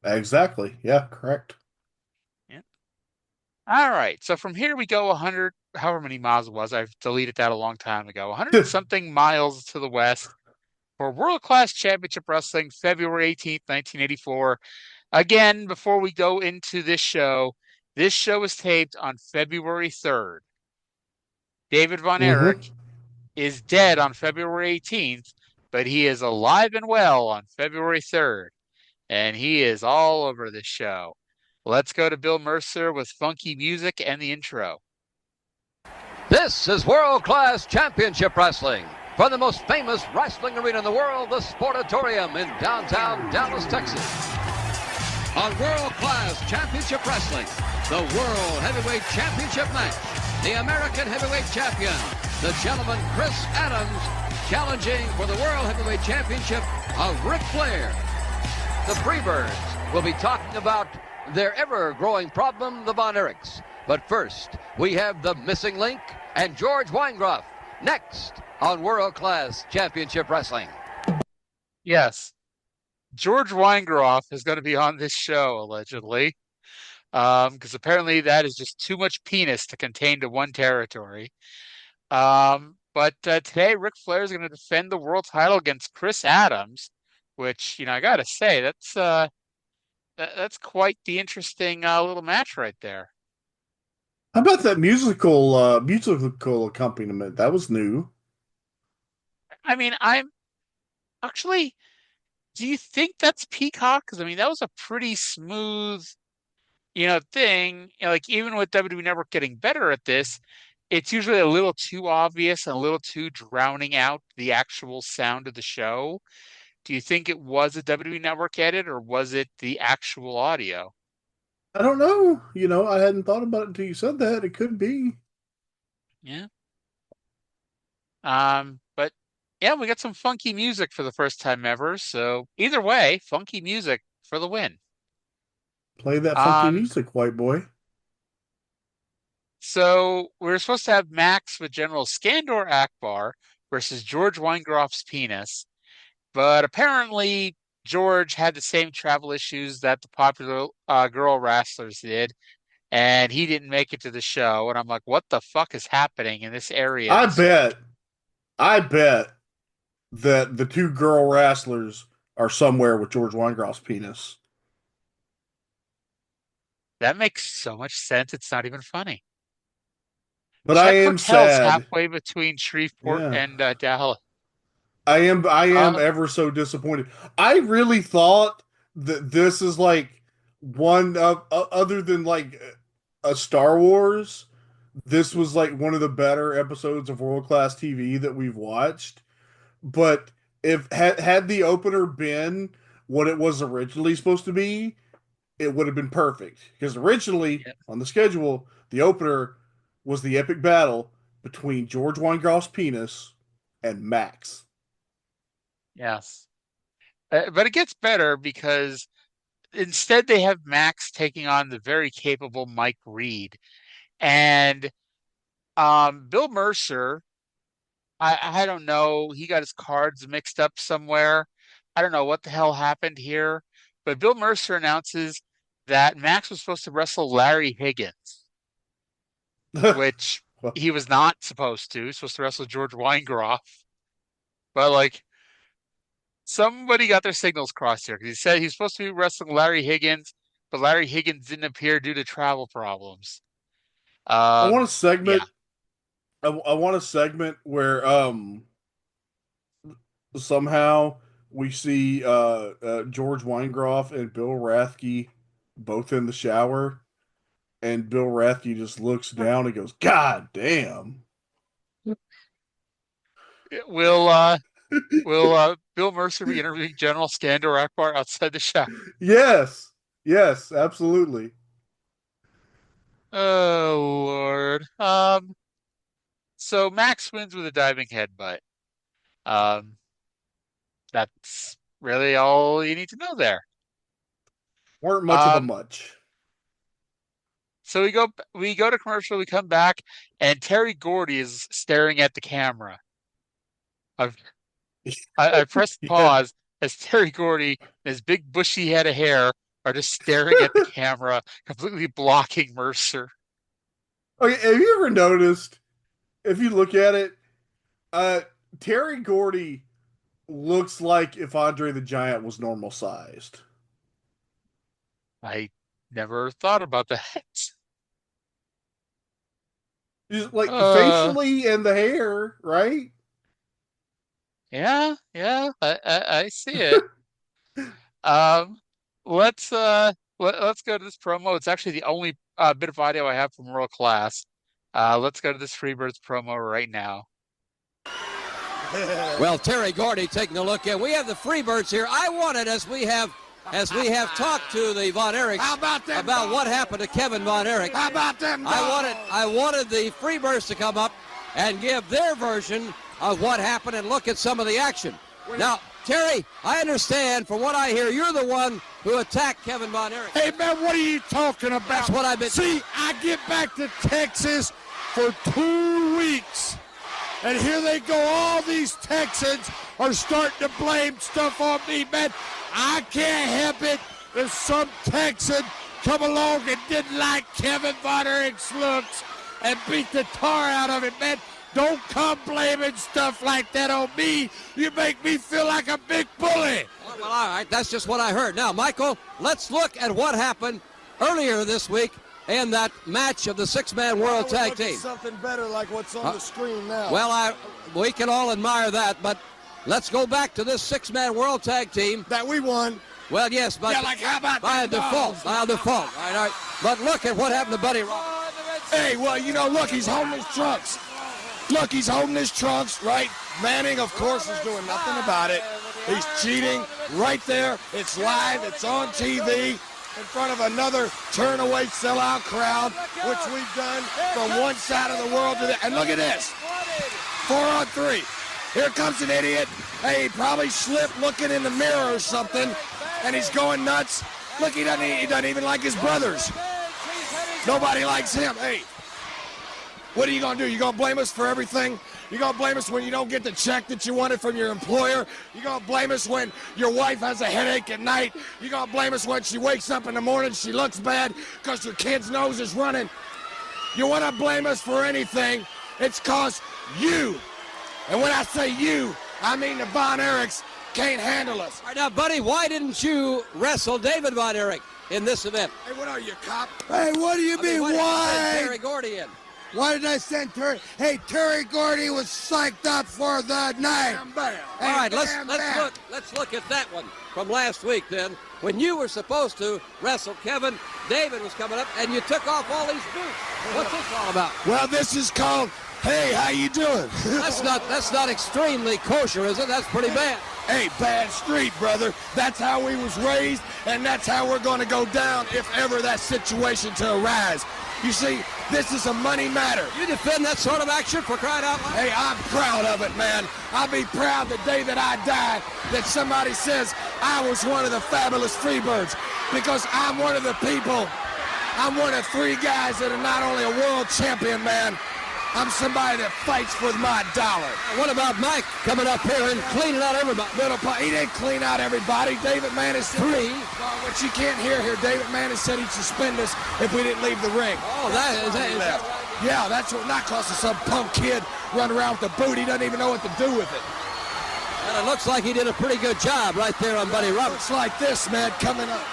Exactly. Yeah, correct. Yeah. All right. So from here we go 100, however many miles it was. I've deleted that a long time ago. 100 and something miles to the west for World Class Championship Wrestling, February 18th, 1984. Again, before we go into this show was taped on February 3rd. David Von Mm-hmm. Erich is dead on February 18th, but he is alive and well on February 3rd, and he is all over this show. Let's go to Bill Mercer with funky music and the intro. This is World Class Championship Wrestling from the most famous wrestling arena in the world, the Sportatorium in downtown Dallas, Texas. On World Class Championship Wrestling, the World Heavyweight Championship match, the American Heavyweight Champion, the gentleman Chris Adams, challenging for the World Heavyweight Championship of Ric Flair. The Freebirds will be talking about their ever-growing problem, the Von Erichs. But first, we have the Missing Link and George Weingroff next on World Class Championship Wrestling. Yes, George Weingroff is going to be on this show, allegedly, because apparently that is just too much penis to contain to one territory. But today, Ric Flair is going to defend the world title against Chris Adams, which, I got to say, that's quite the interesting little match right there. How about that musical accompaniment? That was new. I mean, I'm actually. Do you think that's Peacock? Because I mean, that was a pretty smooth, thing. Like even with WWE Network getting better at this, it's usually a little too obvious and a little too drowning out the actual sound of the show. Do you think it was a WWE Network edit or was it the actual audio? I don't know. I hadn't thought about it until you said that. It could be. Yeah. But yeah, we got some funky music for the first time ever. So either way, funky music for the win. Play that funky music, white boy. So we were supposed to have Max with General Skandor Akbar versus George Weingroff's penis, but apparently George had the same travel issues that the popular girl wrestlers did, and he didn't make it to the show. And I'm like, what the fuck is happening in this area? I bet that the two girl wrestlers are somewhere with George Weingroff's penis. That makes so much sense. It's not even funny. But Check I am hotels sad. halfway between Shreveport and Dallas. I am ever so disappointed. I really thought that this is like one of other than like a Star Wars. This was like one of the better episodes of World Class TV that we've watched. But if had the opener been what it was originally supposed to be, it would have been perfect. Because originally, on the schedule, the opener was the epic battle between George Weingroff's penis and Max. Yes. But it gets better because instead they have Max taking on the very capable Mike Reed. And Bill Mercer, I don't know, he got his cards mixed up somewhere. I don't know what the hell happened here. But Bill Mercer announces that Max was supposed to wrestle Larry Higgins, which he was not supposed to. He was supposed to wrestle George Weingroff. But, like, somebody got their signals crossed here because he said he was supposed to be wrestling Larry Higgins, but Larry Higgins didn't appear due to travel problems. I want a segment. Yeah. I want a segment where somehow we see George Weingroff and Bill Rathke both in the shower, and Bill Rathke just looks down and goes, "God damn." Will Bill Mercer be interviewing General Skandor Akbar outside the shower? Yes, absolutely. Oh Lord. So Max wins with a diving headbutt. That's really all you need to know there. Weren't much of a much. So we go to commercial, we come back, and Terry Gordy is staring at the camera. I pressed pause as Terry Gordy and his big bushy head of hair are just staring at the camera, completely blocking Mercer. Okay, have you ever noticed, if you look at it, Terry Gordy looks like if Andre the Giant was normal sized. I never thought about that. Just like facially and the hair, right? Yeah, I see it. Let's go to this promo. It's actually the only bit of audio I have from World Class. Let's go to this Freebirds promo right now. Well, Terry Gordy taking a look at. We have the Freebirds here. I wanted, as we have talked to the Von Erichs about what happened to Kevin Von Erich. How about them? I wanted the Freebirds to come up and give their version of what happened and look at some of the action. Now, Terry, I understand from what I hear, you're the one who attacked Kevin Von Erich. Hey, man, what are you talking about? That's what I've been... See, I get back to Texas for 2 weeks, and here they go. All these Texans are starting to blame stuff on me, man. I can't help it if some Texan come along and didn't like Kevin Von Erich's looks and beat the tar out of it, man. Don't come blaming stuff like that on me. You make me feel like a big bully. Well, all right. That's just what I heard. Now, Michael, let's look at what happened earlier this week in that match of the six-man World Tag Team. Something better like what's on the screen now. Well, we can all admire that, but let's go back to this six-man World Tag Team. That we won. Well, yes, but like how about by default. By default. All right. But look at what happened to Buddy Roberts. Hey, well, look, he's holding his trunks. Look, he's holding his trunks, right? Manning, of course, is doing nothing about it. He's cheating right there. It's live. It's on TV in front of another turn-away sellout crowd, which we've done from one side of the world to the... And look at this. 4-on-3. Here comes an idiot. Hey, he probably slipped looking in the mirror or something, and he's going nuts. Look, he doesn't even like his brothers. Nobody likes him. Hey. What are you going to do? You going to blame us for everything? You going to blame us when you don't get the check that you wanted from your employer? You going to blame us when your wife has a headache at night? You going to blame us when she wakes up in the morning, she looks bad because your kid's nose is running? You want to blame us for anything, it's because you, and when I say you, I mean the Von Erichs, can't handle us. All right, now, Buddy, why didn't you wrestle David Von Erich in this event? Hey, what are you, cop? Hey, what do you mean, why? Terry Gordy in. Why did I send Terry? Hey, Terry Gordy was psyched up for the night. Hey, all right, let's look at that one from last week then. When you were supposed to wrestle Kevin, David was coming up, and you took off all these boots. What's this all about? Well, this is called, hey, how you doing? That's not extremely kosher, is it? That's pretty bad. Hey, bad street, brother. That's how we was raised, and that's how we're going to go down if ever that situation to arise. You see, this is a money matter. You defend that sort of action, for crying out loud? Hey, I'm proud of it, man. I'll be proud the day that I die that somebody says I was one of the fabulous Freebirds, because I'm one of the people. I'm one of 3 guys that are not only a world champion, man. I'm somebody that fights for my dollar. What about Mike coming up here and cleaning out everybody? He didn't clean out everybody. David Manning said 3. What you can't hear here, David Manning said he'd suspend us if we didn't leave the ring. Oh, is that Yeah, that's what, not cause of some punk kid running around with the boot. He doesn't even know what to do with it. And it looks like he did a pretty good job right there on Buddy Roberts. Looks like this, man, coming up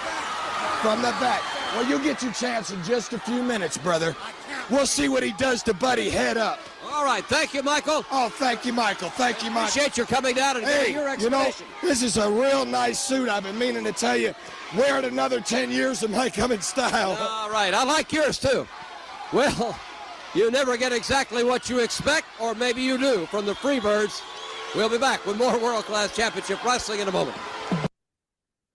from the back. Well, you'll get your chance in just a few minutes, brother. We'll see what he does to Buddy head up. All right, thank you, Michael. Oh, thank you, Michael. Thank you, Michael. Appreciate your coming down and getting your explanation. You know, this is a real nice suit. I've been meaning to tell you. Wear it another 10 years and might come in style. All right, I like yours, too. Well, you never get exactly what you expect, or maybe you do, from the Freebirds. We'll be back with more world-class championship wrestling in a moment.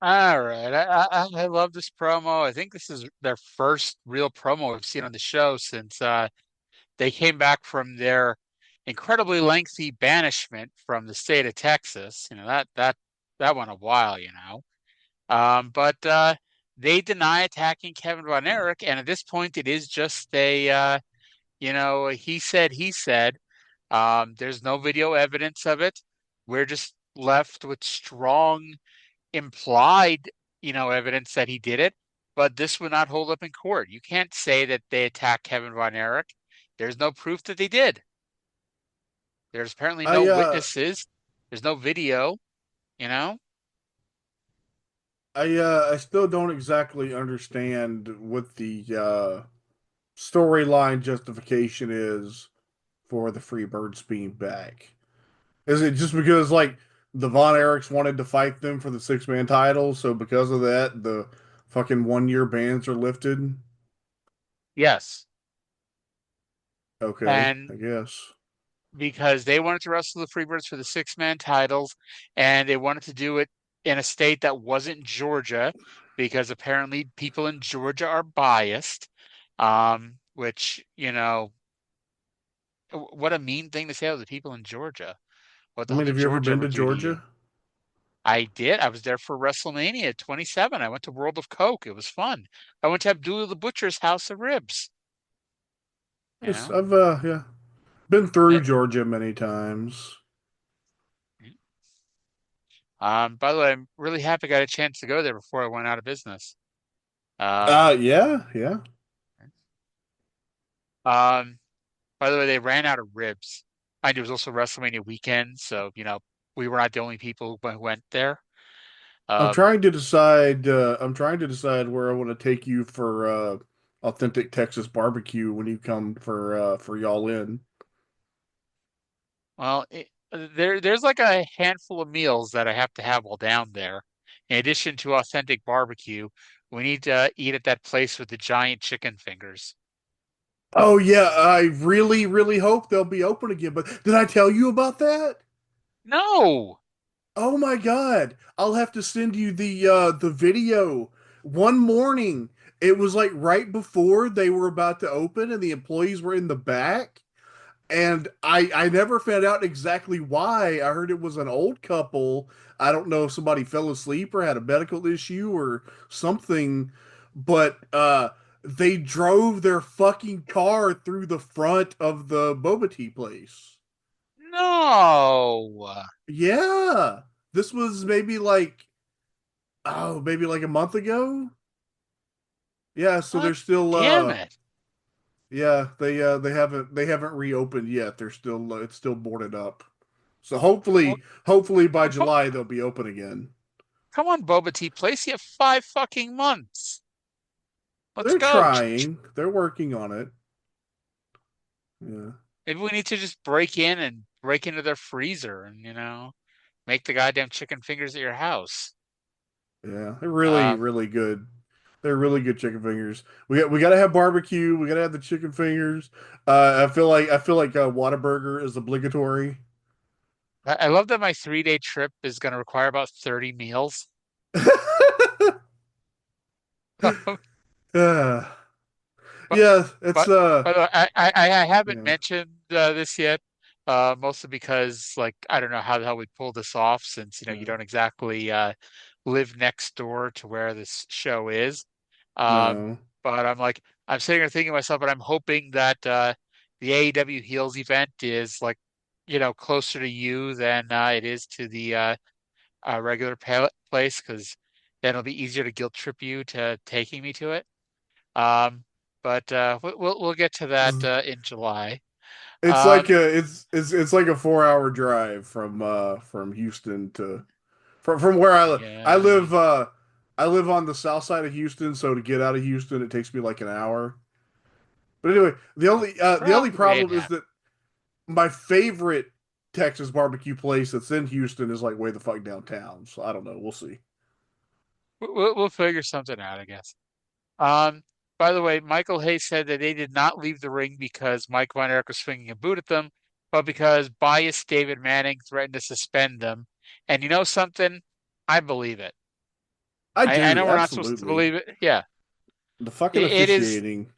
All right. I love this promo. I think this is their first real promo we've seen on the show since they came back from their incredibly lengthy banishment from the state of Texas. You know, that went a while, you know. But they deny attacking Kevin Von Erich, and at this point it is just a he said. There's no video evidence of it. We're just left with strong implied, evidence that he did it, but this would not hold up in court. You can't say that they attacked Kevin Von Erich. There's no proof that they did. There's apparently no witnesses. There's no video, I still don't exactly understand what the storyline justification is for the Freebirds being back. Is it just because, the Von Erichs wanted to fight them for the 6-man title, so because of that, the fucking 1-year bans are lifted? Yes. Okay, and I guess. Because they wanted to wrestle the Freebirds for the 6-man titles, and they wanted to do it in a state that wasn't Georgia, because apparently people in Georgia are biased, which, what a mean thing to say to the people in Georgia. Have you ever been to Georgia? I did. I was there for WrestleMania 27. I went to World of Coke. It was fun. I went to Abdullah the Butcher's House of Ribs. Yes, I've been through Georgia many times. By the way, I'm really happy I got a chance to go there before I went out of business. Yeah. By the way, they ran out of ribs. And it was also WrestleMania weekend, so we were not the only people who went there. I'm trying to decide. I'm trying to decide where I want to take you for authentic Texas barbecue when you come for y'all in. Well, there's like a handful of meals that I have to have while down there. In addition to authentic barbecue, we need to eat at that place with the giant chicken fingers. Oh yeah, I really, really hope they'll be open again. But did I tell you about that? No. Oh my God! I'll have to send you the video. One morning, it was right before they were about to open, and the employees were in the back. And I never found out exactly why. I heard it was an old couple. I don't know if somebody fell asleep or had a medical issue or something, but they drove their fucking car through the front of the boba tea place. No. Yeah. This was maybe maybe a month ago. Yeah, so they're still damn it. Yeah, they haven't reopened yet. They're still it's still boarded up. So hopefully by July they'll be open again. Come on, Boba Tea Place. You have 5 fucking months. Let's They're go. trying. They're working on it. Yeah. Maybe we need to just break into their freezer and make the goddamn chicken fingers at your house. Yeah, they're really good. They're really good chicken fingers. We got to have barbecue. We got to have the chicken fingers. I feel like Whataburger is obligatory. I love that my 3-day trip is going to require about 30 meals. Yeah, But it's by the way, I haven't yeah. mentioned this yet, mostly because like I don't know how the hell we pull this off since you Yeah. don't exactly live next door to where this show is. Um, No. but I'm sitting here thinking to myself, but I'm hoping that the AEW Heels event is like closer to you than it is to the regular place because then it'll be easier to guilt trip you to taking me to it. Um, but we'll get to that in July. It's like Um, it's like a 4 hour drive from Houston to from where I live. yeah, I live on the south side of Houston, so to get out of Houston it takes me like an hour. But anyway, the only probably in problem is half. that my favorite Texas barbecue place that's in Houston is like way the fuck downtown. So I don't know. We'll see. We'll figure something out, I guess. Um, by the way, Michael Hayes said that they did not leave the ring because Mike Von Erich was swinging a boot at them, but because biased David Manning threatened to suspend them. And you know something? I believe it. I I do know we're not supposed to absolutely believe it. Yeah, the fucking it is. officiating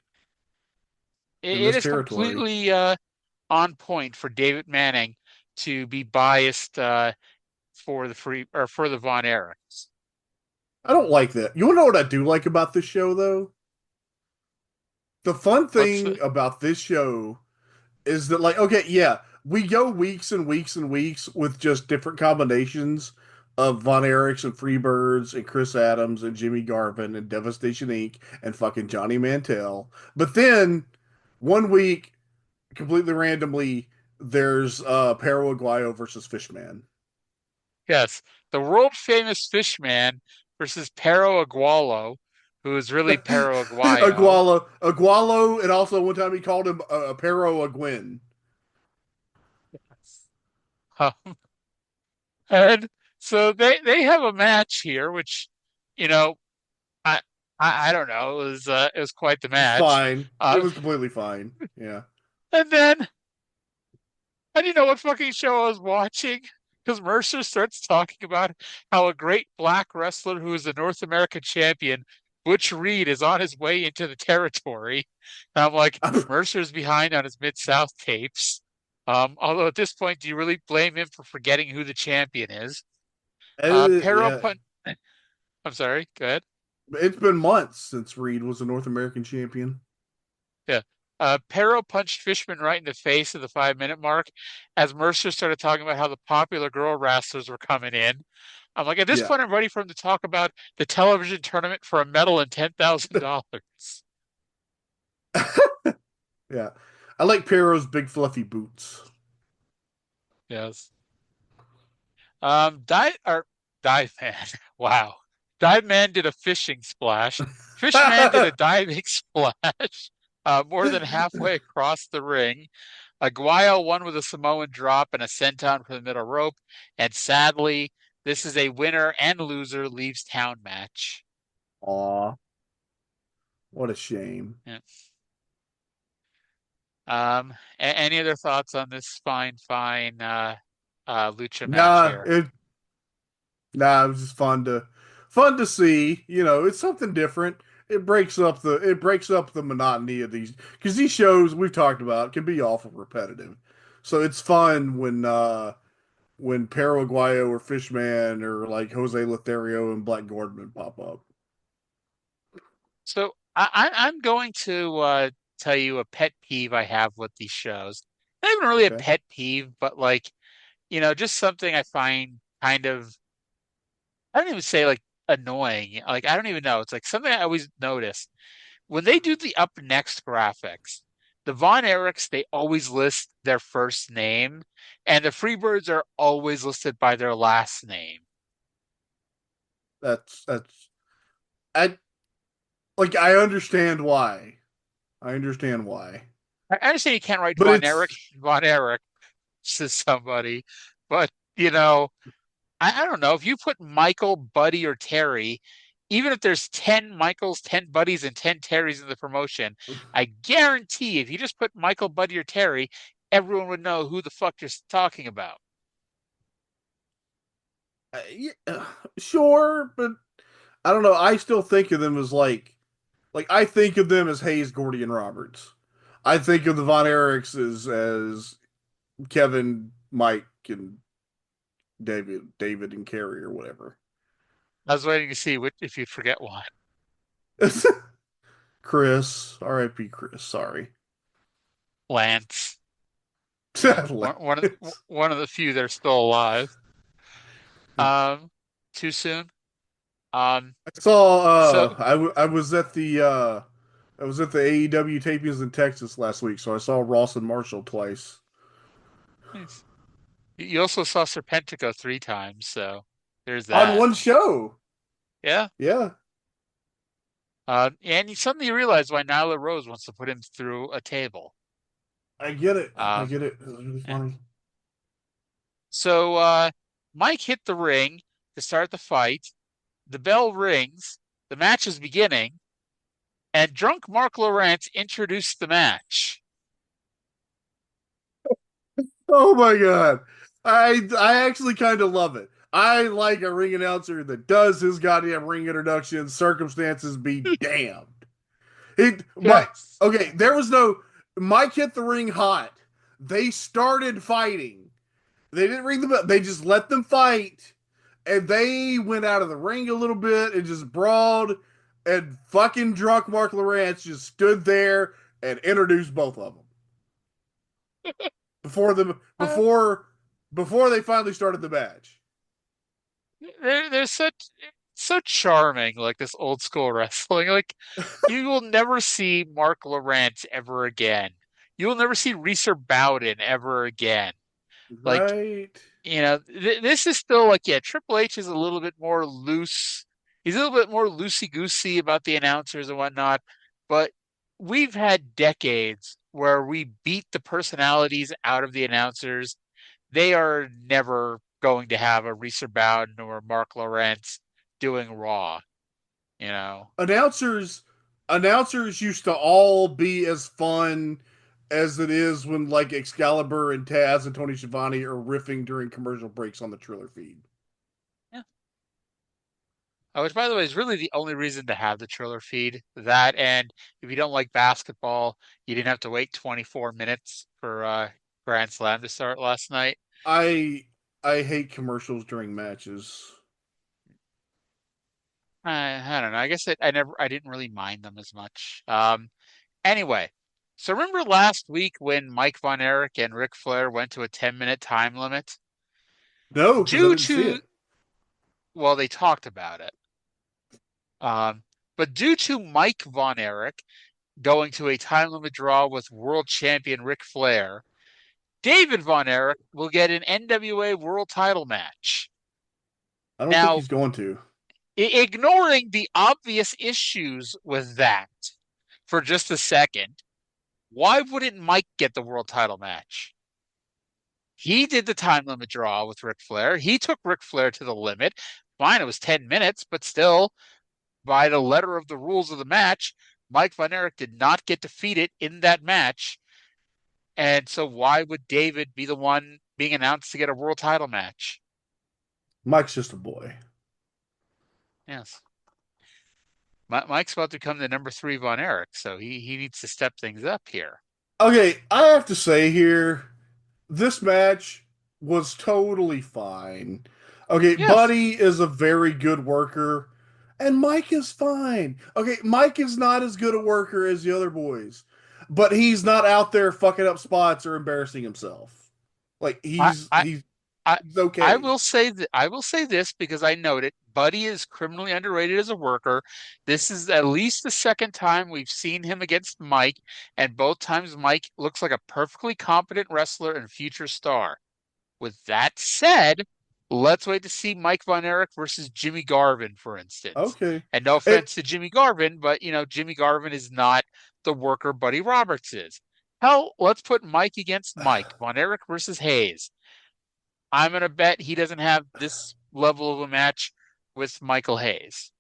in It this is territory. completely on point for David Manning to be biased for the free or for the Von Erichs. I don't like that. You want to know what I do like about this show though? The fun What's thing about this show is that like okay, yeah, we go weeks and weeks and weeks with just different combinations of Von Erichs and Freebirds and Chris Adams and Jimmy Garvin and Devastation Inc. and fucking Johnny Mantel. But then one week, completely randomly, there's Perro Aguayo versus Fishman. yes, the world famous Fishman versus Pero Agualo, who is really Pero Aguayo. Agualo, and also one time he called him Perro Aguin. Um, and so they have a match here, which you know I I don't know it was quite the It's match. fine. It was completely fine. Yeah. And then I didn't know what fucking show I was watching because Mercer starts talking about how a great black wrestler who is a North American champion, Butch Reed, is on his way into the territory. And I'm like, Mercer's behind on his Mid South tapes. Although at this point, do you really blame him for forgetting who the champion is? Pero Yeah. Pun. I'm sorry. Go ahead. It's been months since Reed was a North American champion. Yeah. Pero punched Fishman right in the face at the 5 minute mark as Mercer started talking about how the popular girl wrestlers were coming in. I'm like, at this Yeah. point, I'm ready for him to talk about the television tournament for a medal and $10,000. Yeah. I like Perro's big fluffy boots. Yes. Dive Man. Wow. Dive Man did a fishing splash. Fishman did a diving splash, more than halfway across the ring. Aguayo won with a Samoan drop and a senton for the middle rope. And sadly, this is a winner and loser leaves town match. Aw. What a shame. Yeah. Any other thoughts on this fine lucha match Nah, here? it was just fun to see. You know, it's something different. It breaks up the monotony of these because these shows we've talked about can be awful repetitive. So it's fun when Paraguayo or Fishman or like Jose Lothario and Black Gordman pop up. So I'm going to tell you a pet peeve I have with these shows. Not even really a Okay. pet peeve, but like, just something I find kind of, I don't even say like annoying. Like, I don't even know. It's like something I always notice. When they do the up next graphics, the Von Erichs, they always list their first name, and the Freebirds are always listed by their last name. That's I like I understand why. I understand why. I understand you can't write But Von Erich to somebody, but I don't know. If you put Michael, Buddy, or Terry, even if there's 10 Michaels, 10 Buddies, and 10 Terrys in the promotion, I guarantee if you just put Michael, Buddy, or Terry, everyone would know who the fuck you're talking about. Sure, but I don't know. I still think of them as I think of them as Hayes, Gordy, and Roberts. I think of the Von Erichs as Kevin, Mike, and David and Carrie or whatever. I was waiting to see if you forget one. Chris, R.I.P. Chris. Sorry, Lance. Lance. One of the few that are still alive. Too soon. I saw. So I was at the AEW tapings in Texas last week, so I saw Ross and Marshall twice. nice. You also saw Serpentico 3 times, so there's On that. one show. Yeah. Yeah. And you suddenly realize why Nyla Rose wants to put him through a table. I get it. I get it. It was really funny. So Mike hit the ring to start the fight. The bell rings. The match is beginning. And drunk Mark Lawrence introduced the match. Oh my God. I actually kind of love it. I like a ring announcer that does his goddamn ring introduction, circumstances be damned. Yes. Okay, there was no Mike hit the ring hot. They started fighting. They didn't ring the bell. They just let them fight. And they went out of the ring a little bit and just brawled. And fucking drunk Mark Lawrence just stood there and introduced both of them. Before they finally started the match. They're so charming, like this old school wrestling. Like you will never see Mark Lawrence ever again. You will never see Reeser Bowden ever again. Like, Right. this is still like, yeah, Triple H is a little bit more loose. He's a little bit more loosey-goosey about the announcers and whatnot. But we've had decades where we beat the personalities out of the announcers. They are never going to have a Reeser Bowden or Mark Lawrence doing Raw, you know. Announcers used to all be as fun as it is when like Excalibur and Taz and Tony Schiavone are riffing during commercial breaks on the Triller feed. Yeah. Which, by the way, is really the only reason to have the Triller feed. That, and if you don't like basketball, you didn't have to wait 24 minutes for Grand Slam to start last night. I hate commercials during matches. I don't know. I guess I didn't really mind them as much. Anyway, so remember last week when Mike Von Erich and Ric Flair went to a 10-minute time limit? No, because I Due didn't see to, it. well, they talked about it. But due to Mike Von Erich going to a time limit draw with world champion Ric Flair, David Von Erich will get an NWA World Title match. I don't think he's going to. Ignoring the obvious issues with that for just a second, why wouldn't Mike get the world title match? He did the time limit draw with Ric Flair. He took Ric Flair to the limit. Fine, it was 10 minutes, but still, by the letter of the rules of the match, Mike Von Erich did not get defeated in that match. And so why would David be the one being announced to get a world title match? Mike's just a boy. Yes. Mike's about to become the number 3 Von Erich, so he needs to step things up here. Okay, I have to say here, this match was totally fine. Okay, yes. Buddy is a very good worker, and Mike is fine. Okay, Mike is not as good a worker as the other boys, but he's not out there fucking up spots or embarrassing himself. Like he's okay. I will say this because I noted Buddy is criminally underrated as a worker. This is at least the second time we've seen him against Mike, and both times Mike looks like a perfectly competent wrestler and future star. With that said, let's wait to see Mike Von Erich versus Jimmy Garvin, for instance. Okay. And no offense to Jimmy Garvin, but Jimmy Garvin is not the worker Buddy Roberts is. Hell, let's put Mike against Mike. Von Erich versus Hayes. I'm going to bet he doesn't have this level of a match with Michael Hayes.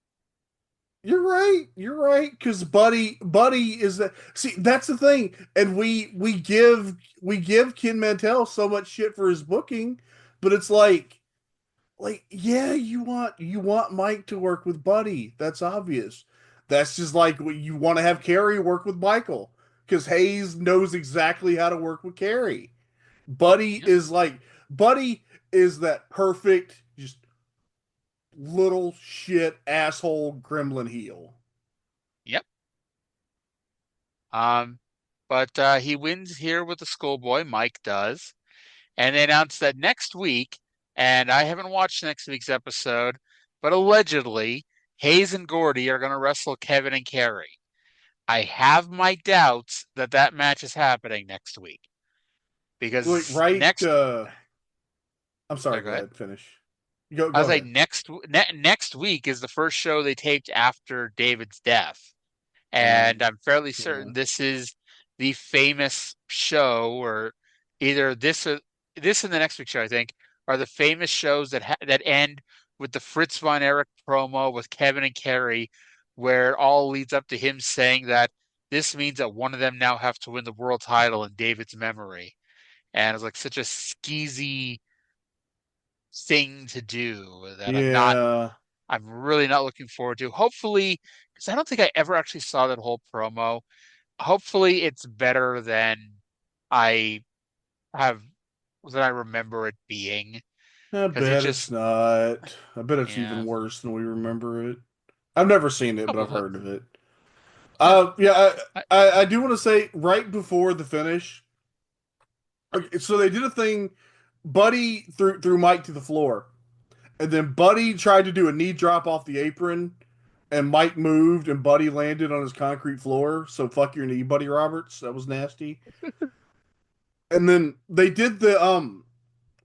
You're right. Because Buddy is that. See, that's the thing, and we give Ken Mantell so much shit for his booking, but it's like, like, yeah, you want Mike to work with Buddy. That's obvious. That's just like what you want to have Kerry work with Michael because Hayes knows exactly how to work with Kerry. Buddy is like Buddy is that perfect just little shit asshole gremlin heel. Yep. But he wins here with the schoolboy. Mike does, and they announced that next week. And I haven't watched next week's episode, but allegedly Hayes and Gordy are going to wrestle Kevin and Kerry. I have my doubts that that match is happening next week because I'm sorry. Go ahead. Finish. Go I was ahead. like next week is the first show they taped after David's death, and I'm fairly certain this is the famous show, or either this and the next week's show, I think, are the famous shows that end with the Fritz von Erich promo with Kevin and Kerry, where it all leads up to him saying that this means that one of them now have to win the world title in David's memory, and it's like such a skeezy thing to do that I'm really not looking forward to. Hopefully, because I don't think I ever actually saw that whole promo. Hopefully it's better than I remember it being. I bet it's not. I bet it's even worse than we remember it. I've never seen it, but I've heard of it. I do want to say right before the finish. Okay, so they did a thing. Buddy threw Mike to the floor, and then Buddy tried to do a knee drop off the apron, and Mike moved, and Buddy landed on his concrete floor. So fuck your knee, Buddy Roberts. That was nasty. And then they did the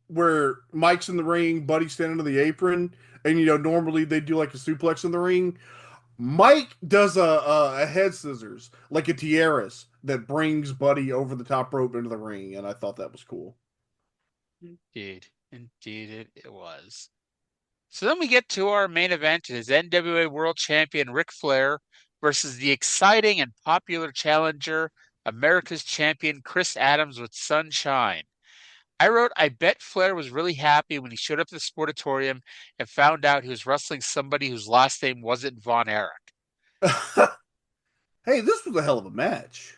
where Mike's in the ring, Buddy's standing on the apron, and normally they do like a suplex in the ring. Mike does a head scissors, like a tiaras, that brings Buddy over the top rope into the ring, and I thought that was cool. Indeed it was. So then we get to our main event. It is NWA World Champion Ric Flair versus the exciting and popular challenger, America's champion Chris Adams with Sunshine. I wrote, I bet Flair was really happy when he showed up at the Sportatorium and found out he was wrestling somebody whose last name wasn't Von Erich. Hey, this was a hell of a match.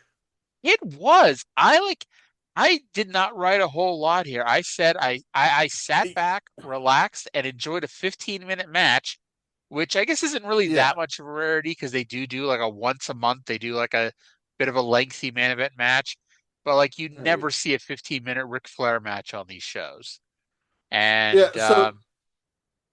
It was. I did not write a whole lot here. I said I sat back, relaxed, and enjoyed a 15-minute match, which I guess isn't really that much of a rarity because they do like a once a month. They do like a bit of a lengthy main event match. But like you never see a 15-minute Ric Flair match on these shows. And so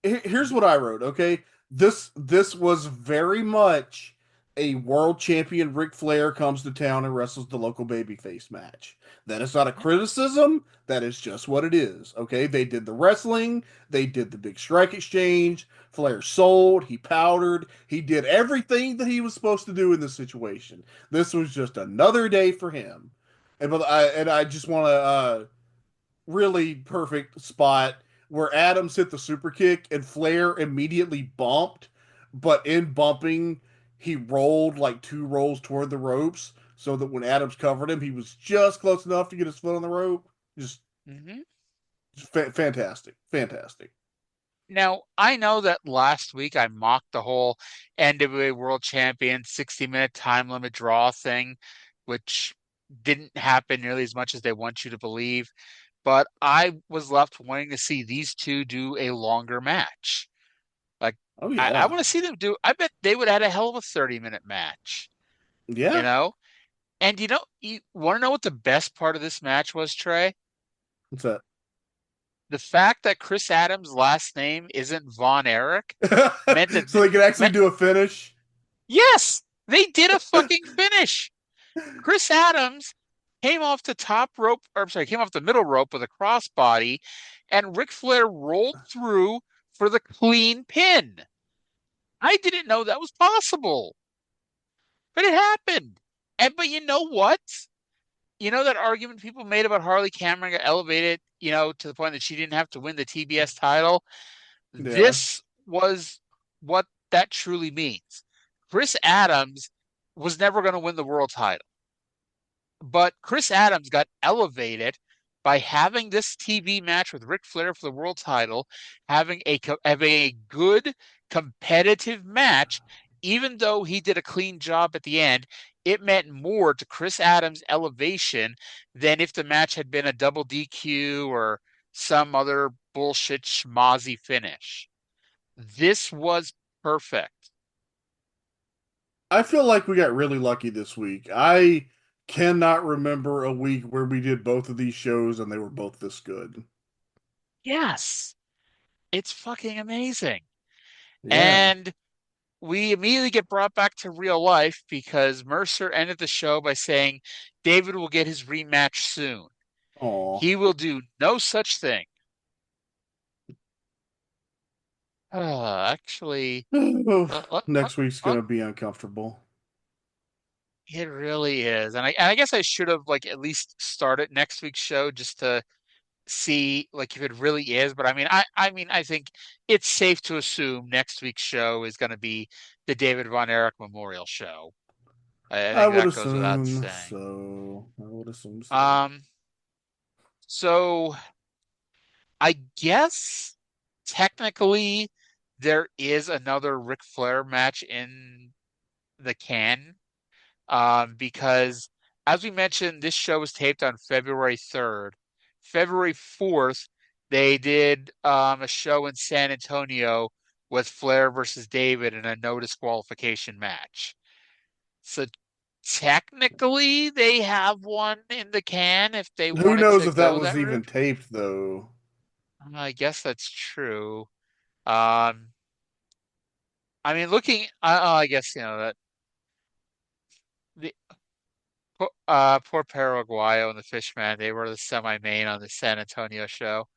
here's what I wrote, okay? This was very much a world champion Ric Flair comes to town and wrestles the local babyface match. That is not a criticism. That is just what it is, okay? They did the wrestling. They did the big strike exchange. Flair sold. He powdered. He did everything that he was supposed to do in this situation. This was just another day for him. And I just want to really perfect spot where Adams hit the super kick and Flair immediately bumped, but in bumping, he rolled like 2 rolls toward the ropes so that when Adams covered him, he was just close enough to get his foot on the rope. Just fantastic. Fantastic. Now, I know that last week I mocked the whole NWA World Champion 60-minute time limit draw thing, which didn't happen nearly as much as they want you to believe. But I was left wanting to see these two do a longer match. Like, I want to see them do. I bet they would have had a hell of a 30-minute match. Yeah. And you want to know what the best part of this match was, Trey? What's that? The fact that Chris Adams' last name isn't Von Erich meant that so they could actually do a finish. Yes, they did a fucking finish. Chris Adams came off the middle rope with a crossbody, and Ric Flair rolled through for the clean pin. I didn't know that was possible, but it happened. But you know what? You know that argument people made about Harley Cameron got elevated, to the point that she didn't have to win the TBS title? Yeah. This was what that truly means. Chris Adams was never going to win the world title. But Chris Adams got elevated by having this TV match with Ric Flair for the world title, having a good competitive match, even though he did a clean job at the end, it meant more to Chris Adams' elevation than if the match had been a double DQ or some other bullshit schmozzy finish. This was perfect. I feel like we got really lucky this week. I cannot remember a week where we did both of these shows and they were both this good. Yes. It's fucking amazing. Yeah. And we immediately get brought back to real life because Mercer ended the show by saying David will get his rematch soon. Aww. He will do no such thing. Actually, next week's gonna be uncomfortable. It really is, and I guess I should have like at least started next week's show just to see like if it really is. But I think it's safe to assume next week's show is going to be the David Von Erich Memorial Show. I think would that goes without assume saying. so. I would assume so. So I guess technically there is another Ric Flair match in the can, because as we mentioned, this show was taped on February 3rd. February 4th, they did a show in San Antonio with Flair versus David in a no disqualification match. So technically, they have one in the can if they Who wanted knows to if that go was that even route. taped though? I guess that's true. Um, looking, I guess that the poor Paraguayo and the Fishman, they were the semi-main on the San Antonio show.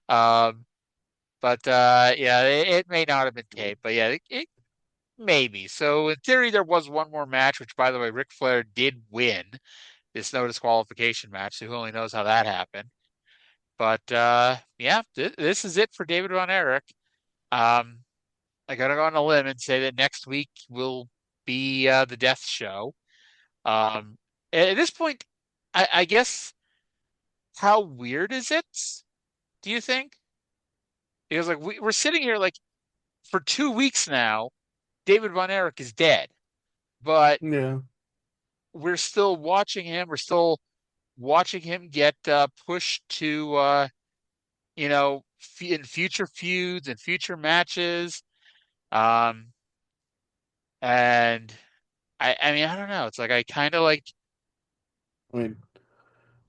Um, but yeah, it may not have been taped, but yeah, it maybe. So in theory, there was one more match, which by the way, Ric Flair did win this no disqualification match. So who only knows how that happened? But yeah, this is it for David Von Erich. I gotta go on a limb and say that next week will be the Death Show. Um, at this point, I guess how weird is it? Do you think? Because like we're sitting here like for 2 weeks now, David Von Erich is dead, but Yeah. we're still watching him. We're still watching him get pushed to in future feuds and future matches. Um, and I don't know. It's like I kind of like. I mean,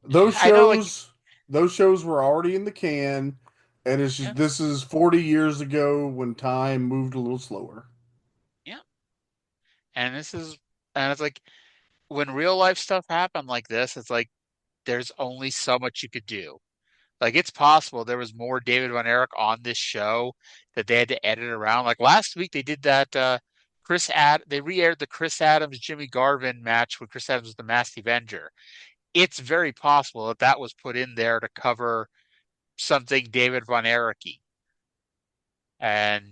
those I know, like, shows were already in the can, and it's just yeah, this is 40 years ago when time moved a little slower. yeah. And it's like when real life stuff happened like this, it's like there's only so much you could do. Like it's possible there was more David Von Erich on this show that they had to edit around. Like last week they did that they re-aired the Chris Adams Jimmy Garvin match with Chris Adams was the Masked Avenger. It's very possible that that was put in there to cover something David Von Erich-y. And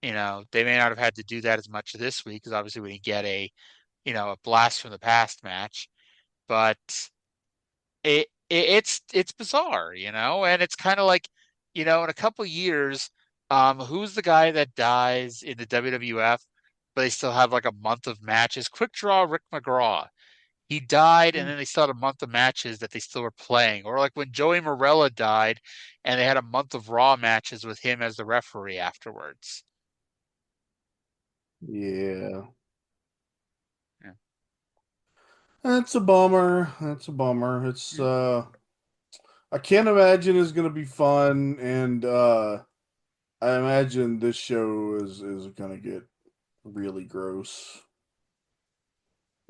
they may not have had to do that as much this week because obviously we didn't get a blast from the past match. But it's bizarre, and it's kind of like, in a couple years, who's the guy that dies in the WWF, but they still have like a month of matches? Quick Draw Rick McGraw. He died, and then they still had a month of matches that they still were playing. Or like when Joey Morella died, and they had a month of Raw matches with him as the referee afterwards. Yeah. Yeah. That's a bummer. It's I can't imagine it's gonna be fun, and I imagine this show is gonna get really gross.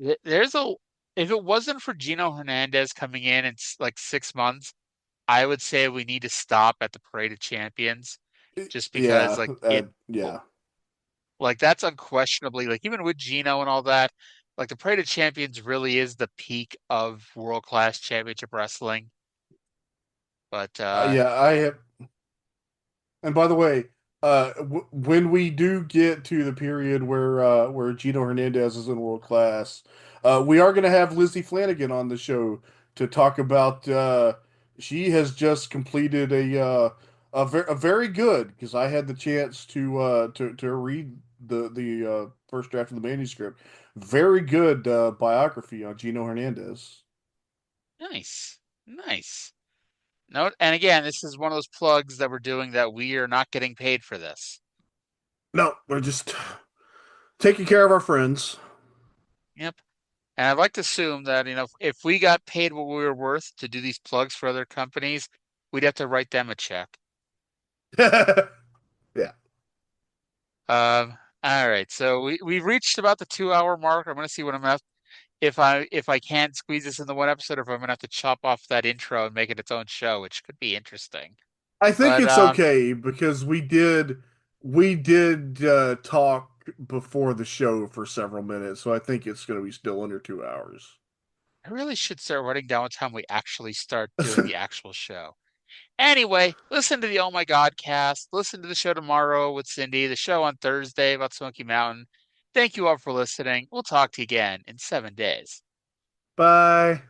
If it wasn't for Gino Hernandez coming in like 6 months, I would say we need to stop at the Parade of Champions, just because Yeah, yeah. like that's unquestionably, like even with Gino and all that, like the Parade of Champions really is the peak of world-class championship wrestling. But Yeah, I have. And by the way, when we do get to the period where Gino Hernandez is in world class, we are going to have Lizzie Flanagan on the show to talk about She has just completed a very good, because I had the chance to read the first draft of the manuscript. Very good biography on Gino Hernandez. Nice. Nice. No, and again, this is one of those plugs that we're doing that we are not getting paid for this. No, we're just taking care of our friends. Yep. And I'd like to assume that, if we got paid what we were worth to do these plugs for other companies, we'd have to write them a check. Yeah. All right. So we've reached about the 2 hour mark. I'm gonna see what I'm gonna if I can't squeeze this in the one episode, or if I'm gonna have to chop off that intro and make it its own show, which could be interesting. I think But it's okay because we did talk before the show for several minutes, so I think it's going to be still under 2 hours. I really should start writing down what time we actually start doing the actual show. Anyway, listen to the Oh My God cast. Listen to the show tomorrow with Cindy, the show on Thursday about Smoky Mountain. Thank you all for listening. We'll talk to you again in 7 days. Bye.